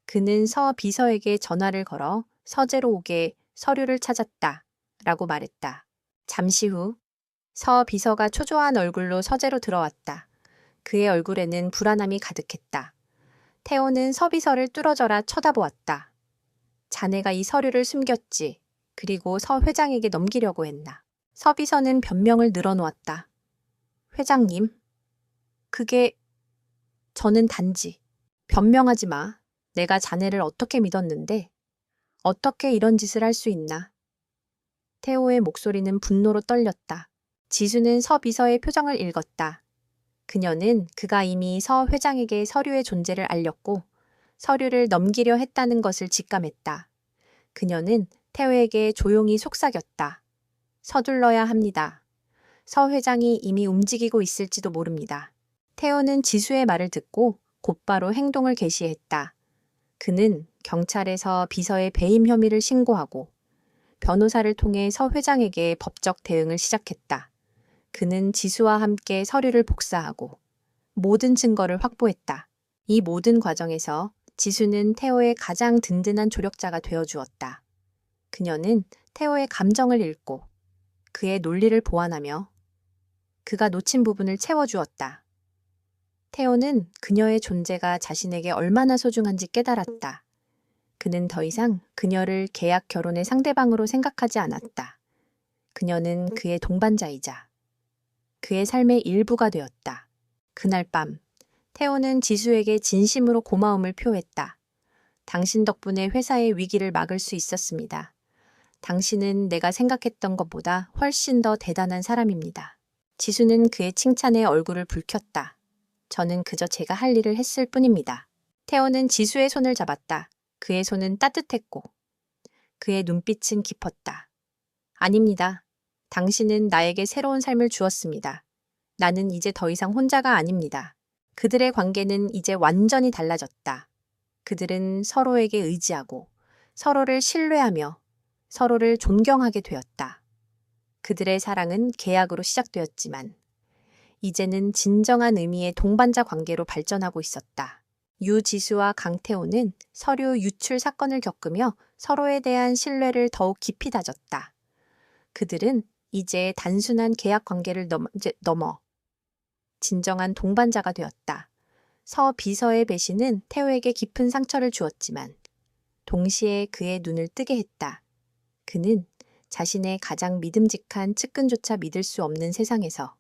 그는 서 비서에게 전화를 걸어 서재로 오게 서류를 찾았다. 라고 말했다. 잠시 후 서 비서가 초조한 얼굴로 서재로 들어왔다. 그의 얼굴에는 불안함이 가득했다. 태호는 서 비서를 뚫어져라 쳐다보았다. 자네가 이 서류를 숨겼지. 그리고 서 회장에게 넘기려고 했나. 서 비서는 변명을 늘어놓았다. 회장님, 저는 단지 변명하지 마. 내가 자네를 어떻게 믿었는데 어떻게 이런 짓을 할 수 있나. 태호의 목소리는 분노로 떨렸다. 지수는 서 비서의 표정을 읽었다. 그녀는 그가 이미 서 회장에게 서류의 존재를 알렸고 서류를 넘기려 했다는 것을 직감했다. 그녀는 태호에게 조용히 속삭였다. 서둘러야 합니다. 서 회장이 이미 움직이고 있을지도 모릅니다. 태호는 지수의 말을 듣고 곧바로 행동을 개시했다. 그는 경찰에서 비서의 배임 혐의를 신고하고 변호사를 통해 서 회장에게 법적 대응을 시작했다. 그는 지수와 함께 서류를 복사하고 모든 증거를 확보했다. 이 모든 과정에서 지수는 태호의 가장 든든한 조력자가 되어주었다. 그녀는 태호의 감정을 읽고 그의 논리를 보완하며 그가 놓친 부분을 채워주었다. 태호는 그녀의 존재가 자신에게 얼마나 소중한지 깨달았다. 그는 더 이상 그녀를 계약 결혼의 상대방으로 생각하지 않았다. 그녀는 그의 동반자이자 그의 삶의 일부가 되었다. 그날 밤, 태호는 지수에게 진심으로 고마움을 표했다. 당신 덕분에 회사의 위기를 막을 수 있었습니다. 당신은 내가 생각했던 것보다 훨씬 더 대단한 사람입니다. 지수는 그의 칭찬에 얼굴을 붉혔다. 저는 그저 제가 할 일을 했을 뿐입니다. 태호는 지수의 손을 잡았다. 그의 손은 따뜻했고 그의 눈빛은 깊었다. 아닙니다. 당신은 나에게 새로운 삶을 주었습니다. 나는 이제 더 이상 혼자가 아닙니다. 그들의 관계는 이제 완전히 달라졌다. 그들은 서로에게 의지하고 서로를 신뢰하며 서로를 존경하게 되었다. 그들의 사랑은 계약으로 시작되었지만 이제는 진정한 의미의 동반자 관계로 발전하고 있었다. 유지수와 강태호는 서류 유출 사건을 겪으며 서로에 대한 신뢰를 더욱 깊이 다졌다. 그들은 이제 단순한 계약 관계를 넘어 진정한 동반자가 되었다. 서 비서의 배신은 태호에게 깊은 상처를 주었지만 동시에 그의 눈을 뜨게 했다. 그는 자신의 가장 믿음직한 측근조차 믿을 수 없는 세상에서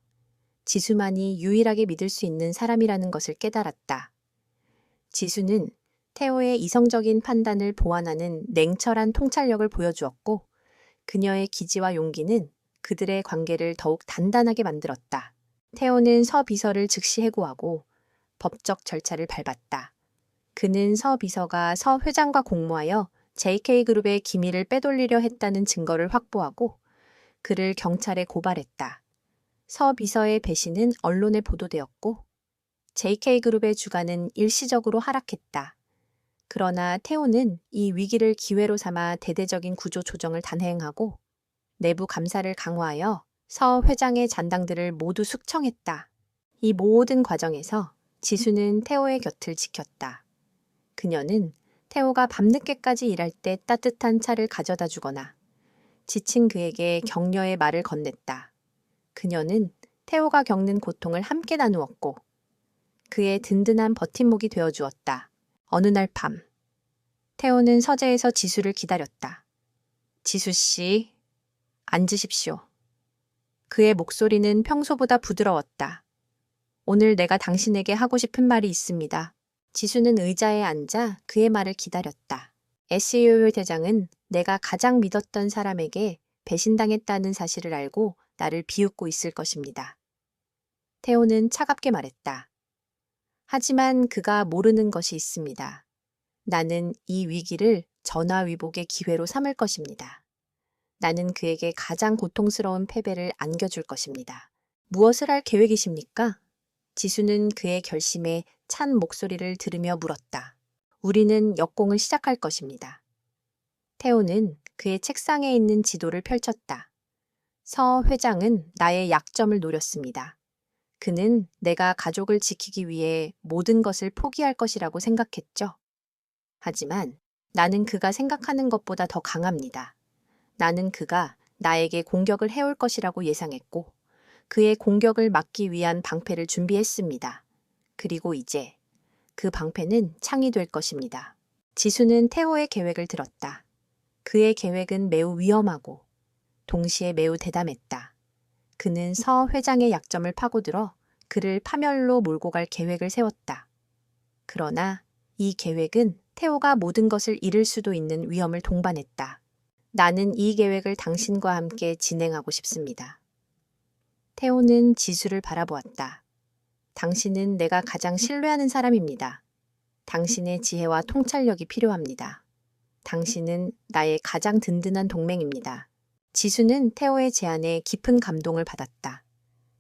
지수만이 유일하게 믿을 수 있는 사람이라는 것을 깨달았다. 지수는 태호의 이성적인 판단을 보완하는 냉철한 통찰력을 보여주었고 그녀의 기지와 용기는 그들의 관계를 더욱 단단하게 만들었다. 태호는 서 비서를 즉시 해고하고 법적 절차를 밟았다. 그는 서 비서가 서 회장과 공모하여 JK그룹의 기밀을 빼돌리려 했다는 증거를 확보하고 그를 경찰에 고발했다. 서 비서의 배신은 언론에 보도되었고 JK그룹의 주가는 일시적으로 하락했다. 그러나 태호는 이 위기를 기회로 삼아 대대적인 구조 조정을 단행하고 내부 감사를 강화하여 서 회장의 잔당들을 모두 숙청했다. 이 모든 과정에서 지수는 태호의 곁을 지켰다. 그녀는 태호가 밤늦게까지 일할 때 따뜻한 차를 가져다 주거나 지친 그에게 격려의 말을 건넸다. 그녀는 태호가 겪는 고통을 함께 나누었고 그의 든든한 버팀목이 되어 주었다. 어느 날 밤, 태호는 서재에서 지수를 기다렸다. 지수 씨, 앉으십시오. 그의 목소리는 평소보다 부드러웠다. 오늘 내가 당신에게 하고 싶은 말이 있습니다. 지수는 의자에 앉아 그의 말을 기다렸다. SEO 대장은 내가 가장 믿었던 사람에게 배신당했다는 사실을 알고 나를 비웃고 있을 것입니다. 태호는 차갑게 말했다. 하지만 그가 모르는 것이 있습니다. 나는 이 위기를 전화위복의 기회로 삼을 것입니다. 나는 그에게 가장 고통스러운 패배를 안겨줄 것입니다. 무엇을 할 계획이십니까? 지수는 그의 결심에 찬 목소리를 들으며 물었다. 우리는 역공을 시작할 것입니다. 태호는 그의 책상에 있는 지도를 펼쳤다. 서 회장은 나의 약점을 노렸습니다. 그는 내가 가족을 지키기 위해 모든 것을 포기할 것이라고 생각했죠. 하지만 나는 그가 생각하는 것보다 더 강합니다. 나는 그가 나에게 공격을 해올 것이라고 예상했고 그의 공격을 막기 위한 방패를 준비했습니다. 그리고 이제 그 방패는 창이 될 것입니다. 지수는 태호의 계획을 들었다. 그의 계획은 매우 위험하고 동시에 매우 대담했다. 그는 서 회장의 약점을 파고들어 그를 파멸로 몰고 갈 계획을 세웠다. 그러나 이 계획은 태호가 모든 것을 잃을 수도 있는 위험을 동반했다. 나는 이 계획을 당신과 함께 진행하고 싶습니다. 태호는 지수를 바라보았다. 당신은 내가 가장 신뢰하는 사람입니다. 당신의 지혜와 통찰력이 필요합니다. 당신은 나의 가장 든든한 동맹입니다. 지수는 태호의 제안에 깊은 감동을 받았다.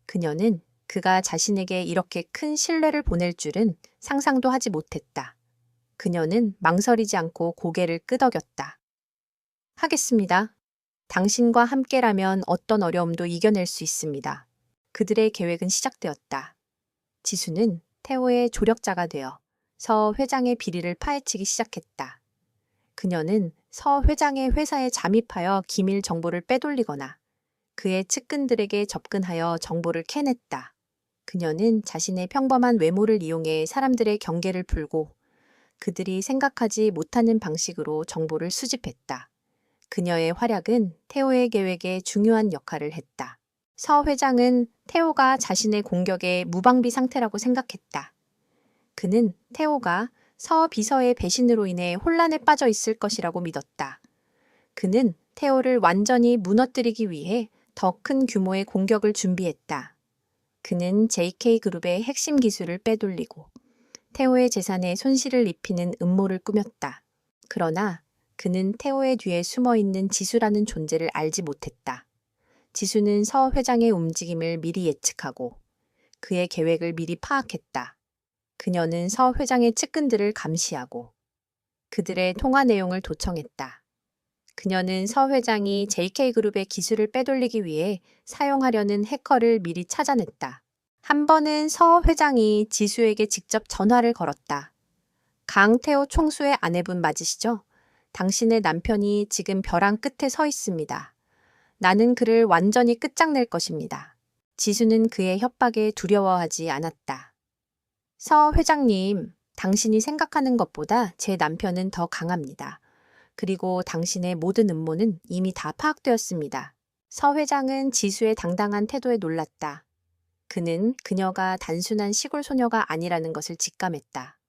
그녀는 그가 자신에게 이렇게 큰 신뢰를 보낼 줄은 상상도 하지 못했다. 그녀는 망설이지 않고 고개를 끄덕였다. 하겠습니다. 당신과 함께라면 어떤 어려움도 이겨낼 수 있습니다. 그들의 계획은 시작되었다. 지수는 태호의 조력자가 되어 서 회장의 비리를 파헤치기 시작했다. 그녀는 서 회장의 회사에 잠입하여 기밀 정보를 빼돌리거나 그의 측근들에게 접근하여 정보를 캐냈다. 그녀는 자신의 평범한 외모를 이용해 사람들의 경계를 풀고 그들이 생각하지 못하는 방식으로 정보를 수집했다. 그녀의 활약은 태호의 계획에 중요한 역할을 했다. 서 회장은 태호가 자신의 공격에 무방비 상태라고 생각했다. 그는 태호가 서 비서의 배신으로 인해 혼란에 빠져 있을 것이라고 믿었다. 그는 태호를 완전히 무너뜨리기 위해 더 큰 규모의 공격을 준비했다. 그는 JK그룹의 핵심 기술을 빼돌리고 태호의 재산에 손실을 입히는 음모를 꾸몄다. 그러나 그는 태호의 뒤에 숨어있는 지수라는 존재를 알지 못했다. 지수는 서 회장의 움직임을 미리 예측하고 그의 계획을 미리 파악했다. 그녀는 서 회장의 측근들을 감시하고 그들의 통화 내용을 도청했다. 그녀는 서 회장이 JK그룹의 기술을 빼돌리기 위해 사용하려는 해커를 미리 찾아냈다. 한 번은 서 회장이 지수에게 직접 전화를 걸었다. 강태호 총수의 아내분 맞으시죠? 당신의 남편이 지금 벼랑 끝에 서 있습니다. 나는 그를 완전히 끝장낼 것입니다. 지수는 그의 협박에 두려워하지 않았다. 서 회장님, 당신이 생각하는 것보다 제 남편은 더 강합니다. 그리고 당신의 모든 음모는 이미 다 파악되었습니다. 서 회장은 지수의 당당한 태도에 놀랐다. 그는 그녀가 단순한 시골 소녀가 아니라는 것을 직감했다.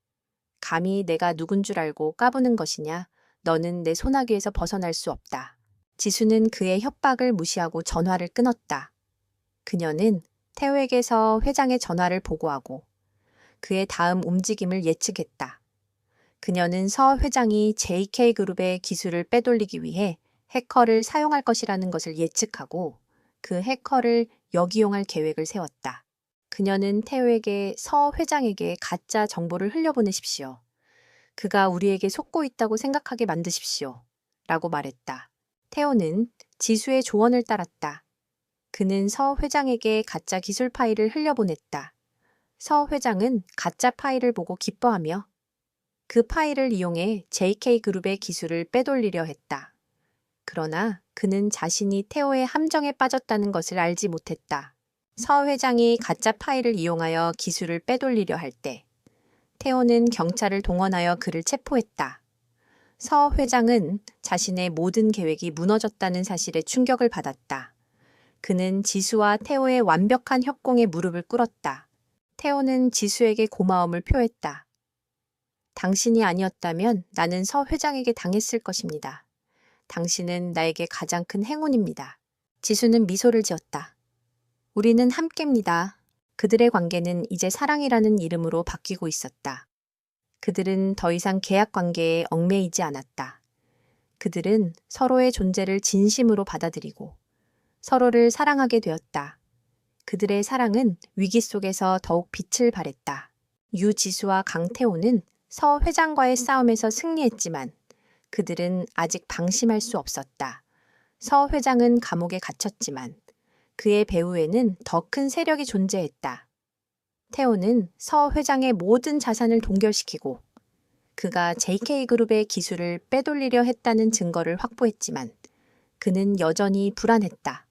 감히 내가 누군 줄 알고 까부는 것이냐? 너는 내 소나기에서 벗어날 수 없다. 지수는 그의 협박을 무시하고 전화를 끊었다. 그녀는 태호에게서 회장의 전화를 보고하고 그의 다음 움직임을 예측했다. 그녀는 서 회장이 JK그룹의 기술을 빼돌리기 위해 해커를 사용할 것이라는 것을 예측하고 그 해커를 역이용할 계획을 세웠다. 그녀는 태호에게 서 회장에게 가짜 정보를 흘려보내십시오. 그가 우리에게 속고 있다고 생각하게 만드십시오. 라고 말했다. 태호는 지수의 조언을 따랐다. 그는 서 회장에게 가짜 기술 파일을 흘려보냈다. 서 회장은 가짜 파일을 보고 기뻐하며 그 파일을 이용해 JK그룹의 기술을 빼돌리려 했다. 그러나 그는 자신이 태호의 함정에 빠졌다는 것을 알지 못했다. 서 회장이 가짜 파일을 이용하여 기술을 빼돌리려 할 때 태호는 경찰을 동원하여 그를 체포했다. 서 회장은 자신의 모든 계획이 무너졌다는 사실에 충격을 받았다. 그는 지수와 태호의 완벽한 협공에 무릎을 꿇었다. 태호는 지수에게 고마움을 표했다. 당신이 아니었다면 나는 서 회장에게 당했을 것입니다. 당신은 나에게 가장 큰 행운입니다. 지수는 미소를 지었다. 우리는 함께입니다. 그들의 관계는 이제 사랑이라는 이름으로 바뀌고 있었다. 그들은 더 이상 계약 관계에 얽매이지 않았다. 그들은 서로의 존재를 진심으로 받아들이고 서로를 사랑하게 되었다. 그들의 사랑은 위기 속에서 더욱 빛을 발했다. 유지수와 강태호는 서 회장과의 싸움에서 승리했지만 그들은 아직 방심할 수 없었다. 서 회장은 감옥에 갇혔지만 그의 배후에는 더 큰 세력이 존재했다. 태호는 서 회장의 모든 자산을 동결시키고 그가 JK그룹의 기술을 빼돌리려 했다는 증거를 확보했지만 그는 여전히 불안했다.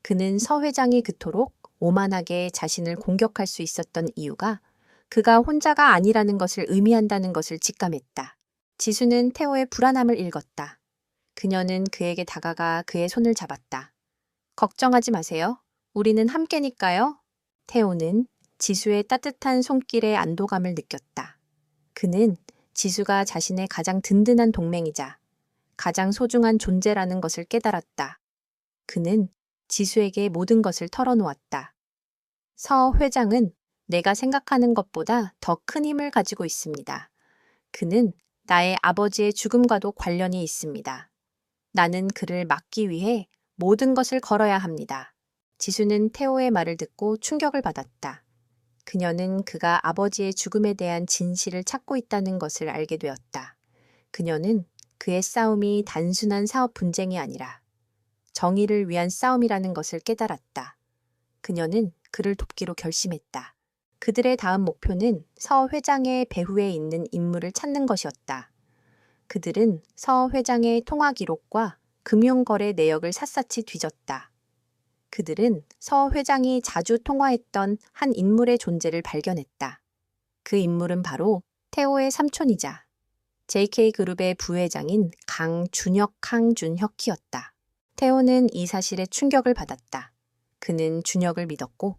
그는 서 회장이 그토록 오만하게 자신을 공격할 수 있었던 이유가 그가 혼자가 아니라는 것을 의미한다는 것을 직감했다. 지수는 태호의 불안함을 읽었다. 그녀는 그에게 다가가 그의 손을 잡았다. 걱정하지 마세요. 우리는 함께니까요. 태호는 지수의 따뜻한 손길에 안도감을 느꼈다. 그는 지수가 자신의 가장 든든한 동맹이자 가장 소중한 존재라는 것을 깨달았다. 그는 지수에게 모든 것을 털어놓았다. 서 회장은 내가 생각하는 것보다 더 큰 힘을 가지고 있습니다. 그는 나의 아버지의 죽음과도 관련이 있습니다. 나는 그를 막기 위해 모든 것을 걸어야 합니다. 지수는 태호의 말을 듣고 충격을 받았다. 그녀는 그가 아버지의 죽음에 대한 진실을 찾고 있다는 것을 알게 되었다. 그녀는 그의 싸움이 단순한 사업 분쟁이 아니라 정의를 위한 싸움이라는 것을 깨달았다. 그녀는 그를 돕기로 결심했다. 그들의 다음 목표는 서 회장의 배후에 있는 인물을 찾는 것이었다. 그들은 서 회장의 통화 기록과 금융거래 내역을 샅샅이 뒤졌다. 그들은 서 회장이 자주 통화했던 한 인물의 존재를 발견했다. 그 인물은 바로 태호의 삼촌이자 JK그룹의 부회장인 강준혁 강준혁이었다. 태호는 이 사실에 충격을 받았다. 그는 준혁을 믿었고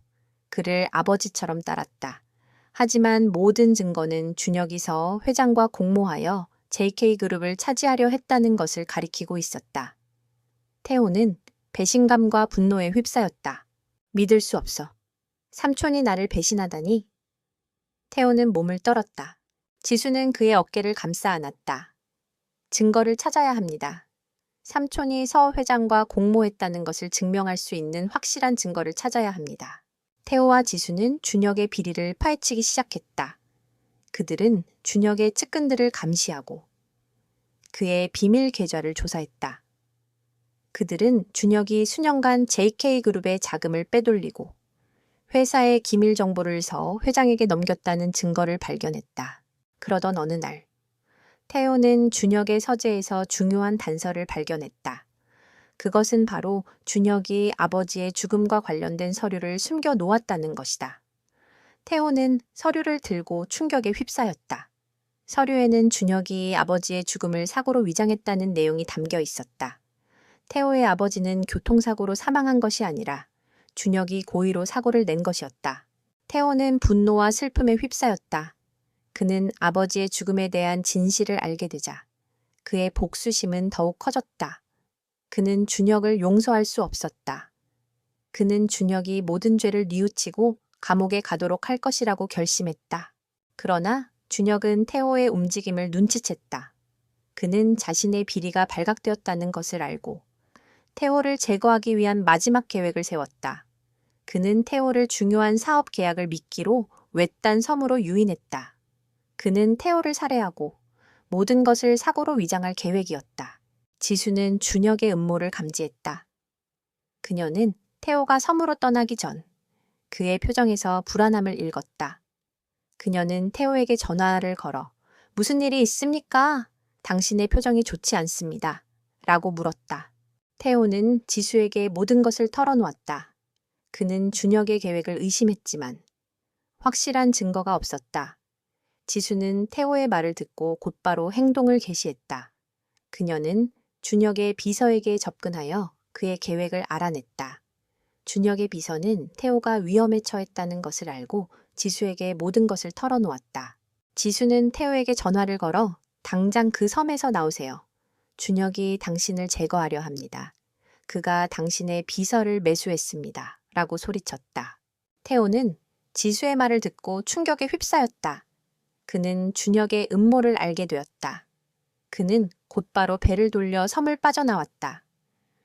그를 아버지처럼 따랐다. 하지만 모든 증거는 준혁이 서 회장과 공모하여 JK그룹을 차지하려 했다는 것을 가리키고 있었다. 태호는 배신감과 분노에 휩싸였다. 믿을 수 없어. 삼촌이 나를 배신하다니. 태호는 몸을 떨었다. 지수는 그의 어깨를 감싸 안았다. 증거를 찾아야 합니다. 삼촌이 서 회장과 공모했다는 것을 증명할 수 있는 확실한 증거를 찾아야 합니다. 태호와 지수는 준혁의 비리를 파헤치기 시작했다. 그들은 준혁의 측근들을 감시하고 그의 비밀 계좌를 조사했다. 그들은 준혁이 수년간 JK그룹의 자금을 빼돌리고 회사의 기밀 정보를 서 회장에게 넘겼다는 증거를 발견했다. 그러던 어느 날, 태호는 준혁의 서재에서 중요한 단서를 발견했다. 그것은 바로 준혁이 아버지의 죽음과 관련된 서류를 숨겨 놓았다는 것이다. 태호는 서류를 들고 충격에 휩싸였다. 서류에는 준혁이 아버지의 죽음을 사고로 위장했다는 내용이 담겨 있었다. 태호의 아버지는 교통사고로 사망한 것이 아니라 준혁이 고의로 사고를 낸 것이었다. 태호는 분노와 슬픔에 휩싸였다. 그는 아버지의 죽음에 대한 진실을 알게 되자 그의 복수심은 더욱 커졌다. 그는 준혁을 용서할 수 없었다. 그는 준혁이 모든 죄를 뉘우치고 감옥에 가도록 할 것이라고 결심했다. 그러나 준혁은 태호의 움직임을 눈치챘다. 그는 자신의 비리가 발각되었다는 것을 알고 태호를 제거하기 위한 마지막 계획을 세웠다. 그는 태호를 중요한 사업 계약을 미끼로 외딴 섬으로 유인했다. 그는 태호를 살해하고 모든 것을 사고로 위장할 계획이었다. 지수는 준혁의 음모를 감지했다. 그녀는 태호가 섬으로 떠나기 전 그의 표정에서 불안함을 읽었다. 그녀는 태호에게 전화를 걸어 무슨 일이 있습니까? 당신의 표정이 좋지 않습니다. 라고 물었다. 태호는 지수에게 모든 것을 털어놓았다. 그는 준혁의 계획을 의심했지만 확실한 증거가 없었다. 지수는 태호의 말을 듣고 곧바로 행동을 개시했다. 그녀는 준혁의 비서에게 접근하여 그의 계획을 알아냈다. 준혁의 비서는 태호가 위험에 처했다는 것을 알고 지수에게 모든 것을 털어놓았다. 지수는 태호에게 전화를 걸어 당장 그 섬에서 나오세요. 준혁이 당신을 제거하려 합니다. 그가 당신의 비서를 매수했습니다. 라고 소리쳤다. 태호는 지수의 말을 듣고 충격에 휩싸였다. 그는 준혁의 음모를 알게 되었다. 그는 곧바로 배를 돌려 섬을 빠져나왔다.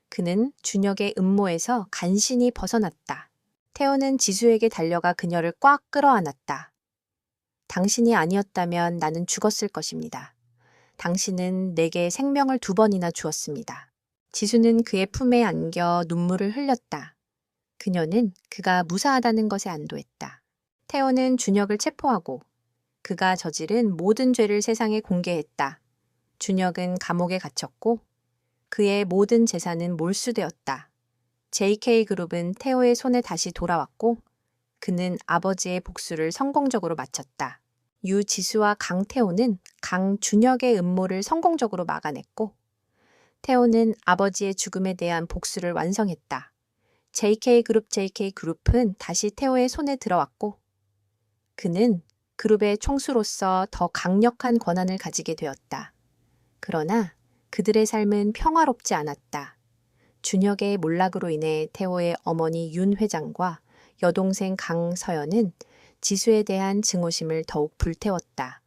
그는 준혁의 음모에서 간신히 벗어났다. 태호는 지수에게 달려가 그녀를 꽉 끌어안았다. 당신이 아니었다면 나는 죽었을 것입니다. 당신은 내게 생명을 2번이나 주었습니다. 지수는 그의 품에 안겨 눈물을 흘렸다. 그녀는 그가 무사하다는 것에 안도했다. 태호는 준혁을 체포하고 그가 저지른 모든 죄를 세상에 공개했다. 준혁은 감옥에 갇혔고 그의 모든 재산은 몰수되었다. JK그룹은 태호의 손에 다시 돌아왔고 그는 아버지의 복수를 성공적으로 마쳤다. 유지수와 강태호는 강준혁의 음모를 성공적으로 막아냈고 태호는 아버지의 죽음에 대한 복수를 완성했다. JK그룹은 다시 태호의 손에 들어왔고 그는 그룹의 총수로서 더 강력한 권한을 가지게 되었다. 그러나 그들의 삶은 평화롭지 않았다. 준혁의 몰락으로 인해 태호의 어머니 윤 회장과 여동생 강서연은 지수에 대한 증오심을 더욱 불태웠다.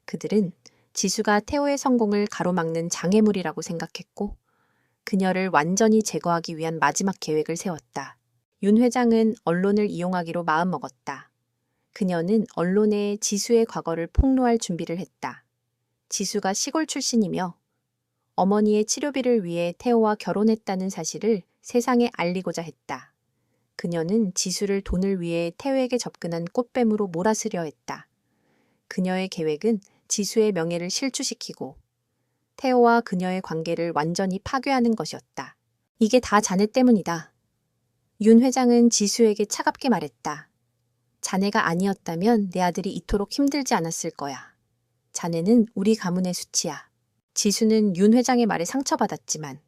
그들은 지수가 태호의 성공을 가로막는 장애물이라고 생각했고 그녀를 완전히 제거하기 위한 마지막 계획을 세웠다. 윤 회장은 언론을 이용하기로 마음먹었다. 그녀는 언론에 지수의 과거를 폭로할 준비를 했다. 지수가 시골 출신이며 어머니의 치료비를 위해 태호와 결혼했다는 사실을 세상에 알리고자 했다. 그녀는 지수를 돈을 위해 태호에게 접근한 꽃뱀으로 몰아쓰려 했다. 그녀의 계획은 지수의 명예를 실추시키고 태호와 그녀의 관계를 완전히 파괴하는 것이었다. 이게 다 자네 때문이다. 윤 회장은 지수에게 차갑게 말했다. 자네가 아니었다면 내 아들이 이토록 힘들지 않았을 거야. 자네는 우리 가문의 수치야. 지수는 윤 회장의 말에 상처받았지만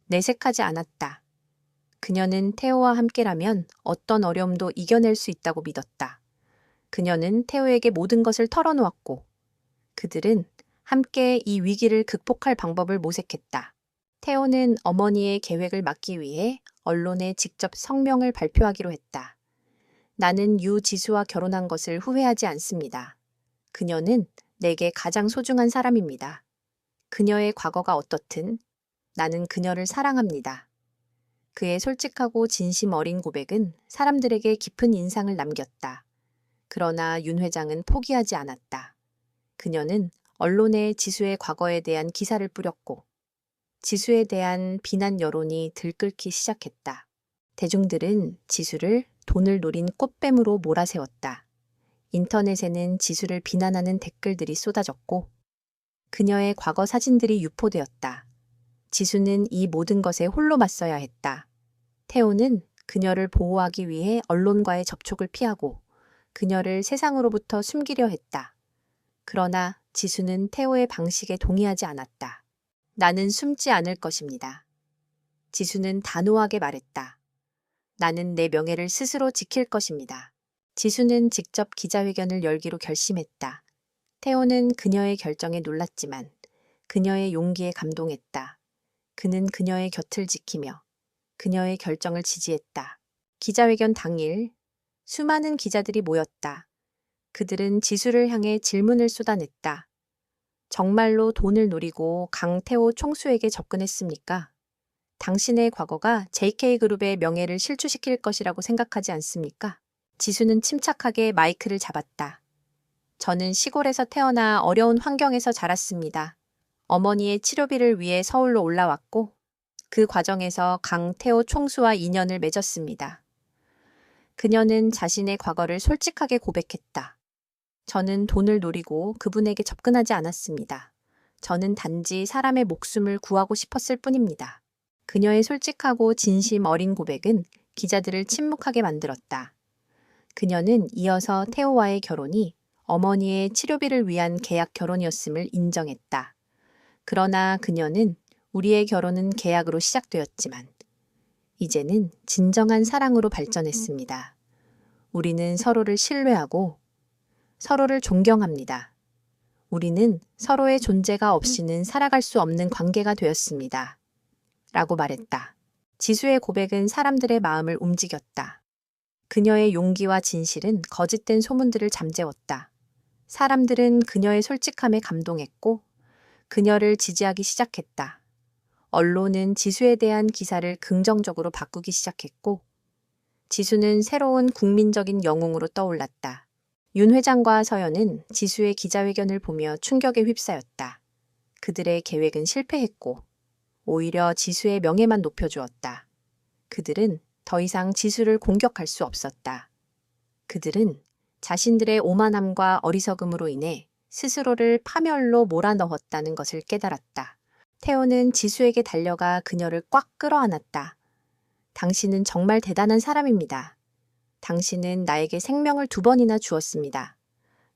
내색하지 않았다. 그녀는 태호와 함께라면 어떤 어려움도 이겨낼 수 있다고 믿었다. 그녀는 태호에게 모든 것을 털어놓았고 그들은 함께 이 위기를 극복할 방법을 모색했다. 태호는 어머니의 계획을 막기 위해 언론에 직접 성명을 발표하기로 했다. 나는 유지수와 결혼한 것을 후회하지 않습니다. 그녀는 내게 가장 소중한 사람입니다. 그녀의 과거가 어떻든 나는 그녀를 사랑합니다. 그의 솔직하고 진심 어린 고백은 사람들에게 깊은 인상을 남겼다. 그러나 윤 회장은 포기하지 않았다. 그녀는 언론에 지수의 과거에 대한 기사를 뿌렸고 지수에 대한 비난 여론이 들끓기 시작했다. 대중들은 지수를 돈을 노린 꽃뱀으로 몰아세웠다. 인터넷에는 지수를 비난하는 댓글들이 쏟아졌고 그녀의 과거 사진들이 유포되었다. 지수는 이 모든 것에 홀로 맞서야 했다. 태호는 그녀를 보호하기 위해 언론과의 접촉을 피하고 그녀를 세상으로부터 숨기려 했다. 그러나 지수는 태호의 방식에 동의하지 않았다. 나는 숨지 않을 것입니다. 지수는 단호하게 말했다. 나는 내 명예를 스스로 지킬 것입니다. 지수는 직접 기자회견을 열기로 결심했다. 태호는 그녀의 결정에 놀랐지만 그녀의 용기에 감동했다. 그는 그녀의 곁을 지키며 그녀의 결정을 지지했다. 기자회견 당일 수많은 기자들이 모였다. 그들은 지수를 향해 질문을 쏟아냈다. 정말로 돈을 노리고 강태호 총수에게 접근했습니까? 당신의 과거가 JK그룹의 명예를 실추시킬 것이라고 생각하지 않습니까? 지수는 침착하게 마이크를 잡았다. 저는 시골에서 태어나 어려운 환경에서 자랐습니다. 어머니의 치료비를 위해 서울로 올라왔고 그 과정에서 강태호 총수와 인연을 맺었습니다. 그녀는 자신의 과거를 솔직하게 고백했다. 저는 돈을 노리고 그분에게 접근하지 않았습니다. 저는 단지 사람의 목숨을 구하고 싶었을 뿐입니다. 그녀의 솔직하고 진심 어린 고백은 기자들을 침묵하게 만들었다. 그녀는 이어서 태호와의 결혼이 어머니의 치료비를 위한 계약 결혼이었음을 인정했다. 그러나 그녀는 우리의 결혼은 계약으로 시작되었지만 이제는 진정한 사랑으로 발전했습니다. 우리는 서로를 신뢰하고 서로를 존경합니다. 우리는 서로의 존재가 없이는 살아갈 수 없는 관계가 되었습니다. 라고 말했다. 지수의 고백은 사람들의 마음을 움직였다. 그녀의 용기와 진실은 거짓된 소문들을 잠재웠다. 사람들은 그녀의 솔직함에 감동했고 그녀를 지지하기 시작했다. 언론은 지수에 대한 기사를 긍정적으로 바꾸기 시작했고 지수는 새로운 국민적인 영웅으로 떠올랐다. 윤 회장과 서연은 지수의 기자회견을 보며 충격에 휩싸였다. 그들의 계획은 실패했고 오히려 지수의 명예만 높여주었다. 그들은 더 이상 지수를 공격할 수 없었다. 그들은 자신들의 오만함과 어리석음으로 인해 스스로를 파멸로 몰아넣었다는 것을 깨달았다. 태호는 지수에게 달려가 그녀를 꽉 끌어안았다. 당신은 정말 대단한 사람입니다. 당신은 나에게 생명을 2번이나 주었습니다.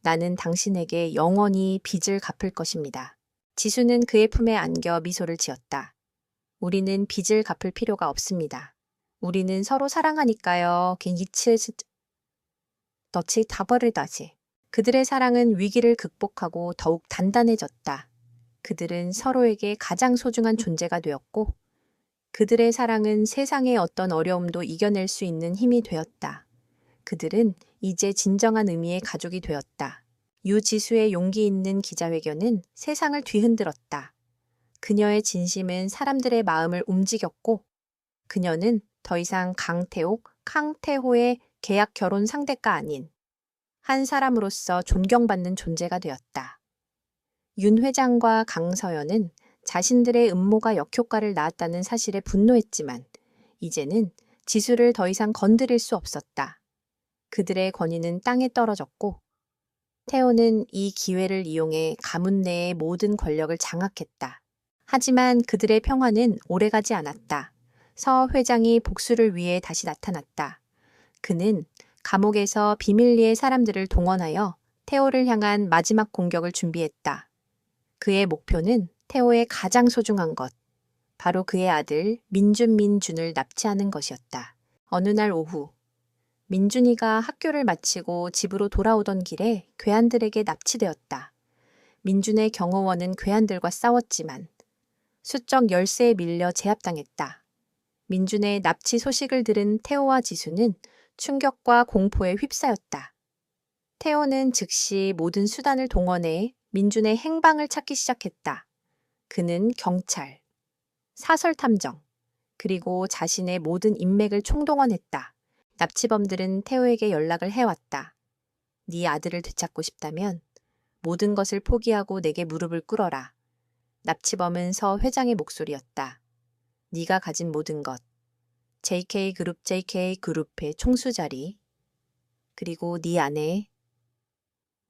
나는 당신에게 영원히 빚을 갚을 것입니다. 지수는 그의 품에 안겨 미소를 지었다. 우리는 빚을 갚을 필요가 없습니다. 우리는 서로 사랑하니까요. 너치 다버리다지. 그들의 사랑은 위기를 극복하고 더욱 단단해졌다. 그들은 서로에게 가장 소중한 존재가 되었고 그들의 사랑은 세상의 어떤 어려움도 이겨낼 수 있는 힘이 되었다. 그들은 이제 진정한 의미의 가족이 되었다. 유지수의 용기 있는 기자회견은 세상을 뒤흔들었다. 그녀의 진심은 사람들의 마음을 움직였고 그녀는 더 이상 캉태호의 계약 결혼 상대가 아닌 한 사람으로서 존경받는 존재가 되었다. 윤 회장과 강서연은 자신들의 음모가 역효과를 낳았다는 사실에 분노했지만 이제는 지수를 더 이상 건드릴 수 없었다. 그들의 권위는 땅에 떨어졌고 태호는 이 기회를 이용해 가문 내의 모든 권력을 장악했다. 하지만 그들의 평화는 오래가지 않았다. 서 회장이 복수를 위해 다시 나타났다. 그는 감옥에서 비밀리에 사람들을 동원하여 태호를 향한 마지막 공격을 준비했다. 그의 목표는 태호의 가장 소중한 것, 바로 그의 아들 민준을 납치하는 것이었다. 어느 날 오후, 민준이가 학교를 마치고 집으로 돌아오던 길에 괴한들에게 납치되었다. 민준의 경호원은 괴한들과 싸웠지만 수적 열세에 밀려 제압당했다. 민준의 납치 소식을 들은 태호와 지수는 충격과 공포에 휩싸였다. 태호는 즉시 모든 수단을 동원해 민준의 행방을 찾기 시작했다. 그는 경찰, 사설탐정, 그리고 자신의 모든 인맥을 총동원했다. 납치범들은 태호에게 연락을 해왔다. 네 아들을 되찾고 싶다면 모든 것을 포기하고 내게 무릎을 꿇어라. 납치범은 서 회장의 목소리였다. 네가 가진 모든 것, JK그룹의 총수 자리, 그리고 네 아내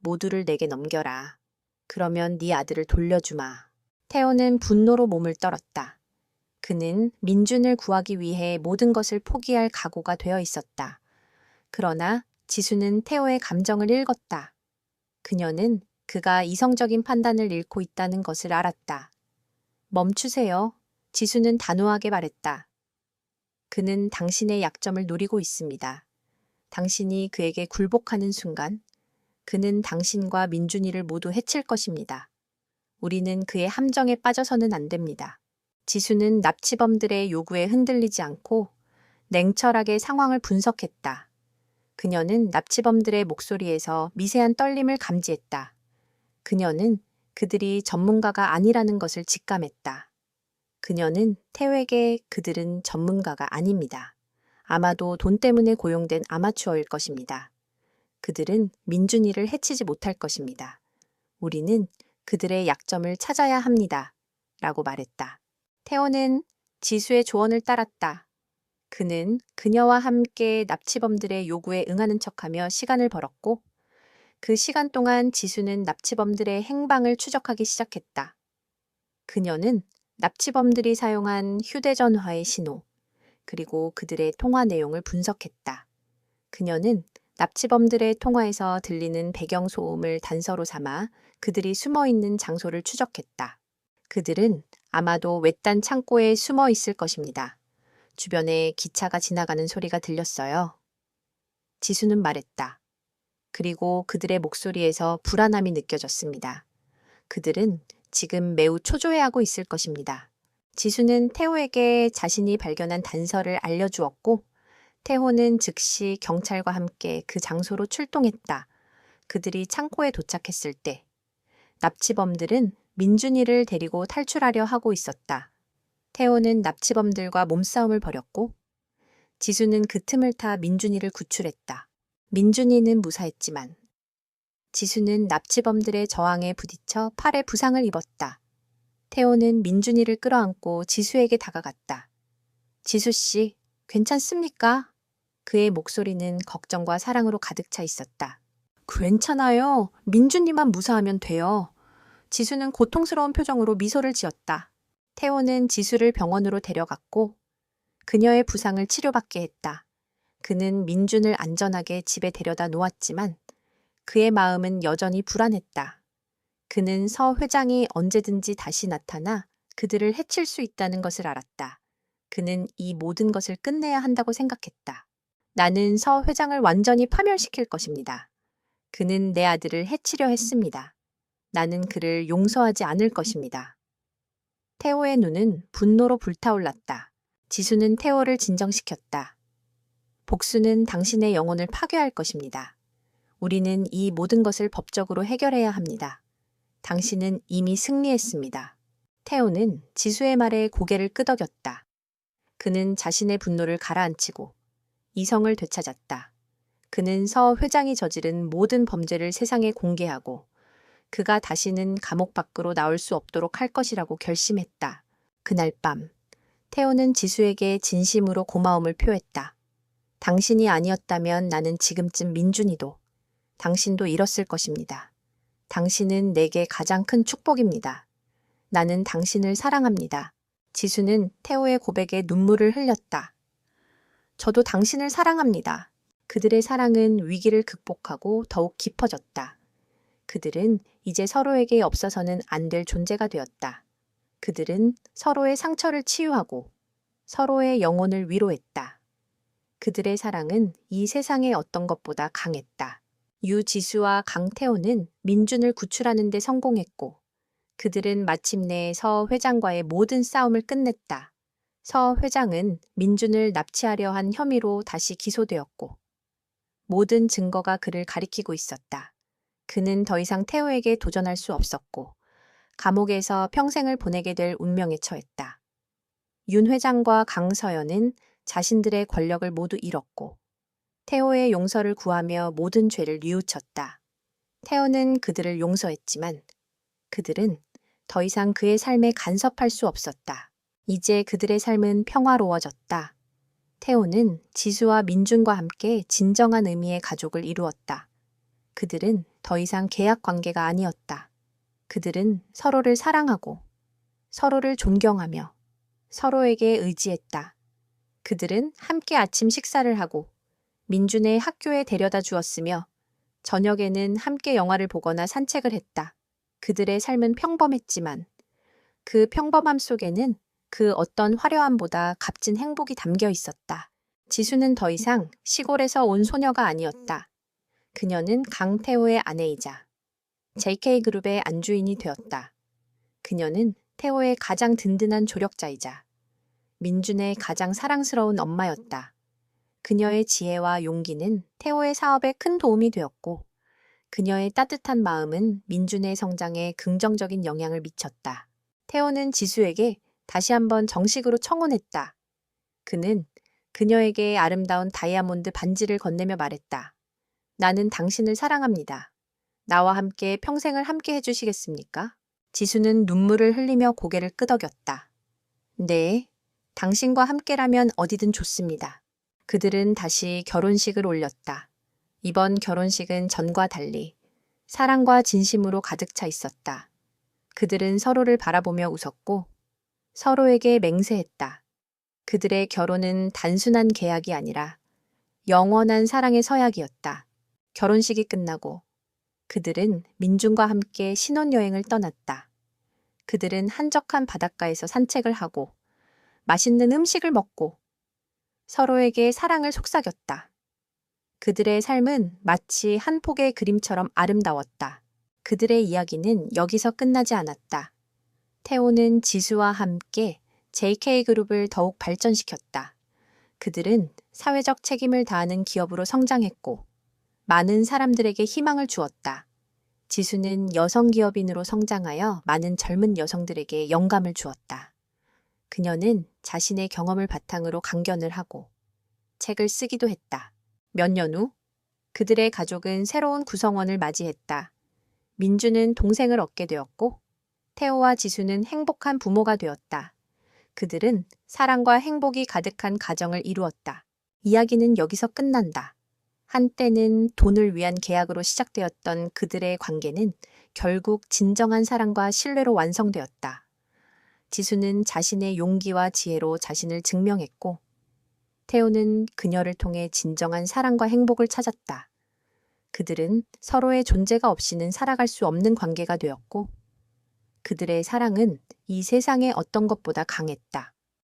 모두를 내게 넘겨라. 그러면 네 아들을 돌려주마. 태호는 분노로 몸을 떨었다. 그는 민준을 구하기 위해 모든 것을 포기할 각오가 되어 있었다. 그러나 지수는 태호의 감정을 읽었다. 그녀는 그가 이성적인 판단을 잃고 있다는 것을 알았다. 멈추세요. 지수는 단호하게 말했다. 그는 당신의 약점을 노리고 있습니다. 당신이 그에게 굴복하는 순간 그는 당신과 민준이를 모두 해칠 것입니다. 우리는 그의 함정에 빠져서는 안 됩니다. 지수는 납치범들의 요구에 흔들리지 않고 냉철하게 상황을 분석했다. 그녀는 납치범들의 목소리에서 미세한 떨림을 감지했다. 그녀는 그들이 전문가가 아니라는 것을 직감했다. 그녀는 태호에게 그들은 전문가가 아닙니다. 아마도 돈 때문에 고용된 아마추어일 것입니다. 그들은 민준이를 해치지 못할 것입니다. 우리는 그들의 약점을 찾아야 합니다. 라고 말했다. 태호는 지수의 조언을 따랐다. 그는 그녀와 함께 납치범들의 요구에 응하는 척하며 시간을 벌었고 그 시간 동안 지수는 납치범들의 행방을 추적하기 시작했다. 그녀는 납치범들이 사용한 휴대전화의 신호, 그리고 그들의 통화 내용을 분석했다. 그녀는 납치범들의 통화에서 들리는 배경소음을 단서로 삼아 그들이 숨어 있는 장소를 추적했다. 그들은 아마도 외딴 창고에 숨어 있을 것입니다. 주변에 기차가 지나가는 소리가 들렸어요. 지수는 말했다. 그리고 그들의 목소리에서 불안함이 느껴졌습니다. 그들은 지금 매우 초조해하고 있을 것입니다. 지수는 태호에게 자신이 발견한 단서를 알려주었고 태호는 즉시 경찰과 함께 그 장소로 출동했다. 그들이 창고에 도착했을 때 납치범들은 민준이를 데리고 탈출하려 하고 있었다. 태호는 납치범들과 몸싸움을 벌였고 지수는 그 틈을 타 민준이를 구출했다. 민준이는 무사했지만 지수는 납치범들의 저항에 부딪혀 팔에 부상을 입었다. 태호는 민준이를 끌어안고 지수에게 다가갔다. 지수 씨, 괜찮습니까? 그의 목소리는 걱정과 사랑으로 가득 차 있었다. 괜찮아요. 민준이만 무사하면 돼요. 지수는 고통스러운 표정으로 미소를 지었다. 태호는 지수를 병원으로 데려갔고 그녀의 부상을 치료받게 했다. 그는 민준을 안전하게 집에 데려다 놓았지만 그의 마음은 여전히 불안했다. 그는 서 회장이 언제든지 다시 나타나 그들을 해칠 수 있다는 것을 알았다. 그는 이 모든 것을 끝내야 한다고 생각했다. 나는 서 회장을 완전히 파멸시킬 것입니다. 그는 내 아들을 해치려 했습니다. 나는 그를 용서하지 않을 것입니다. 태호의 눈은 분노로 불타올랐다. 지수는 태호를 진정시켰다. 복수는 당신의 영혼을 파괴할 것입니다. 우리는 이 모든 것을 법적으로 해결해야 합니다. 당신은 이미 승리했습니다. 태호는 지수의 말에 고개를 끄덕였다. 그는 자신의 분노를 가라앉히고 이성을 되찾았다. 그는 서 회장이 저지른 모든 범죄를 세상에 공개하고 그가 다시는 감옥 밖으로 나올 수 없도록 할 것이라고 결심했다. 그날 밤, 태호는 지수에게 진심으로 고마움을 표했다. 당신이 아니었다면 나는 지금쯤 민준이도, 당신도 잃었을 것입니다. 당신은 내게 가장 큰 축복입니다. 나는 당신을 사랑합니다. 지수는 태호의 고백에 눈물을 흘렸다. 저도 당신을 사랑합니다. 그들의 사랑은 위기를 극복하고 더욱 깊어졌다. 그들은 이제 서로에게 없어서는 안 될 존재가 되었다. 그들은 서로의 상처를 치유하고 서로의 영혼을 위로했다. 그들의 사랑은 이 세상의 어떤 것보다 강했다. 유지수와 강태호는 민준을 구출하는 데 성공했고 그들은 마침내 서 회장과의 모든 싸움을 끝냈다. 서 회장은 민준을 납치하려 한 혐의로 다시 기소되었고 모든 증거가 그를 가리키고 있었다. 그는 더 이상 태호에게 도전할 수 없었고 감옥에서 평생을 보내게 될 운명에 처했다. 윤 회장과 강서연은 자신들의 권력을 모두 잃었고 태호의 용서를 구하며 모든 죄를 뉘우쳤다. 태호는 그들을 용서했지만 그들은 더 이상 그의 삶에 간섭할 수 없었다. 이제 그들의 삶은 평화로워졌다. 태호는 지수와 민준과 함께 진정한 의미의 가족을 이루었다. 그들은 더 이상 계약 관계가 아니었다. 그들은 서로를 사랑하고 서로를 존경하며 서로에게 의지했다. 그들은 함께 아침 식사를 하고 민준의 학교에 데려다 주었으며 저녁에는 함께 영화를 보거나 산책을 했다. 그들의 삶은 평범했지만 그 평범함 속에는 그 어떤 화려함보다 값진 행복이 담겨 있었다. 지수는 더 이상 시골에서 온 소녀가 아니었다. 그녀는 강태호의 아내이자 JK그룹의 안주인이 되었다. 그녀는 태호의 가장 든든한 조력자이자 민준의 가장 사랑스러운 엄마였다. 그녀의 지혜와 용기는 태호의 사업에 큰 도움이 되었고 그녀의 따뜻한 마음은 민준의 성장에 긍정적인 영향을 미쳤다. 태호는 지수에게 다시 한번 정식으로 청혼했다. 그는 그녀에게 아름다운 다이아몬드 반지를 건네며 말했다. 나는 당신을 사랑합니다. 나와 함께 평생을 함께 해주시겠습니까? 지수는 눈물을 흘리며 고개를 끄덕였다. 네, 당신과 함께라면 어디든 좋습니다. 그들은 다시 결혼식을 올렸다. 이번 결혼식은 전과 달리 사랑과 진심으로 가득 차 있었다. 그들은 서로를 바라보며 웃었고 서로에게 맹세했다. 그들의 결혼은 단순한 계약이 아니라 영원한 사랑의 서약이었다. 결혼식이 끝나고 그들은 민준과 함께 신혼여행을 떠났다. 그들은 한적한 바닷가에서 산책을 하고 맛있는 음식을 먹고 서로에게 사랑을 속삭였다. 그들의 삶은 마치 한 폭의 그림처럼 아름다웠다. 그들의 이야기는 여기서 끝나지 않았다. 태호는 지수와 함께 JK그룹을 더욱 발전시켰다. 그들은 사회적 책임을 다하는 기업으로 성장했고 많은 사람들에게 희망을 주었다. 지수는 여성 기업인으로 성장하여 많은 젊은 여성들에게 영감을 주었다. 그녀는 자신의 경험을 바탕으로 강견을 하고 책을 쓰기도 했다. 몇 년 후 그들의 가족은 새로운 구성원을 맞이했다. 민주는 동생을 얻게 되었고 태호와 지수는 행복한 부모가 되었다. 그들은 사랑과 행복이 가득한 가정을 이루었다. 이야기는 여기서 끝난다. 한때는 돈을 위한 계약으로 시작되었던 그들의 관계는 결국 진정한 사랑과 신뢰로 완성되었다. 지수는 자신의 용기와 지혜로 자신을 증명했고 태호는 그녀를 통해 진정한 사랑과 행복을 찾았다. 그들은 서로의 존재가 없이는 살아갈 수 없는 관계가 되었고 그들의 사랑은 이 세상의 어떤 것보다 강했다.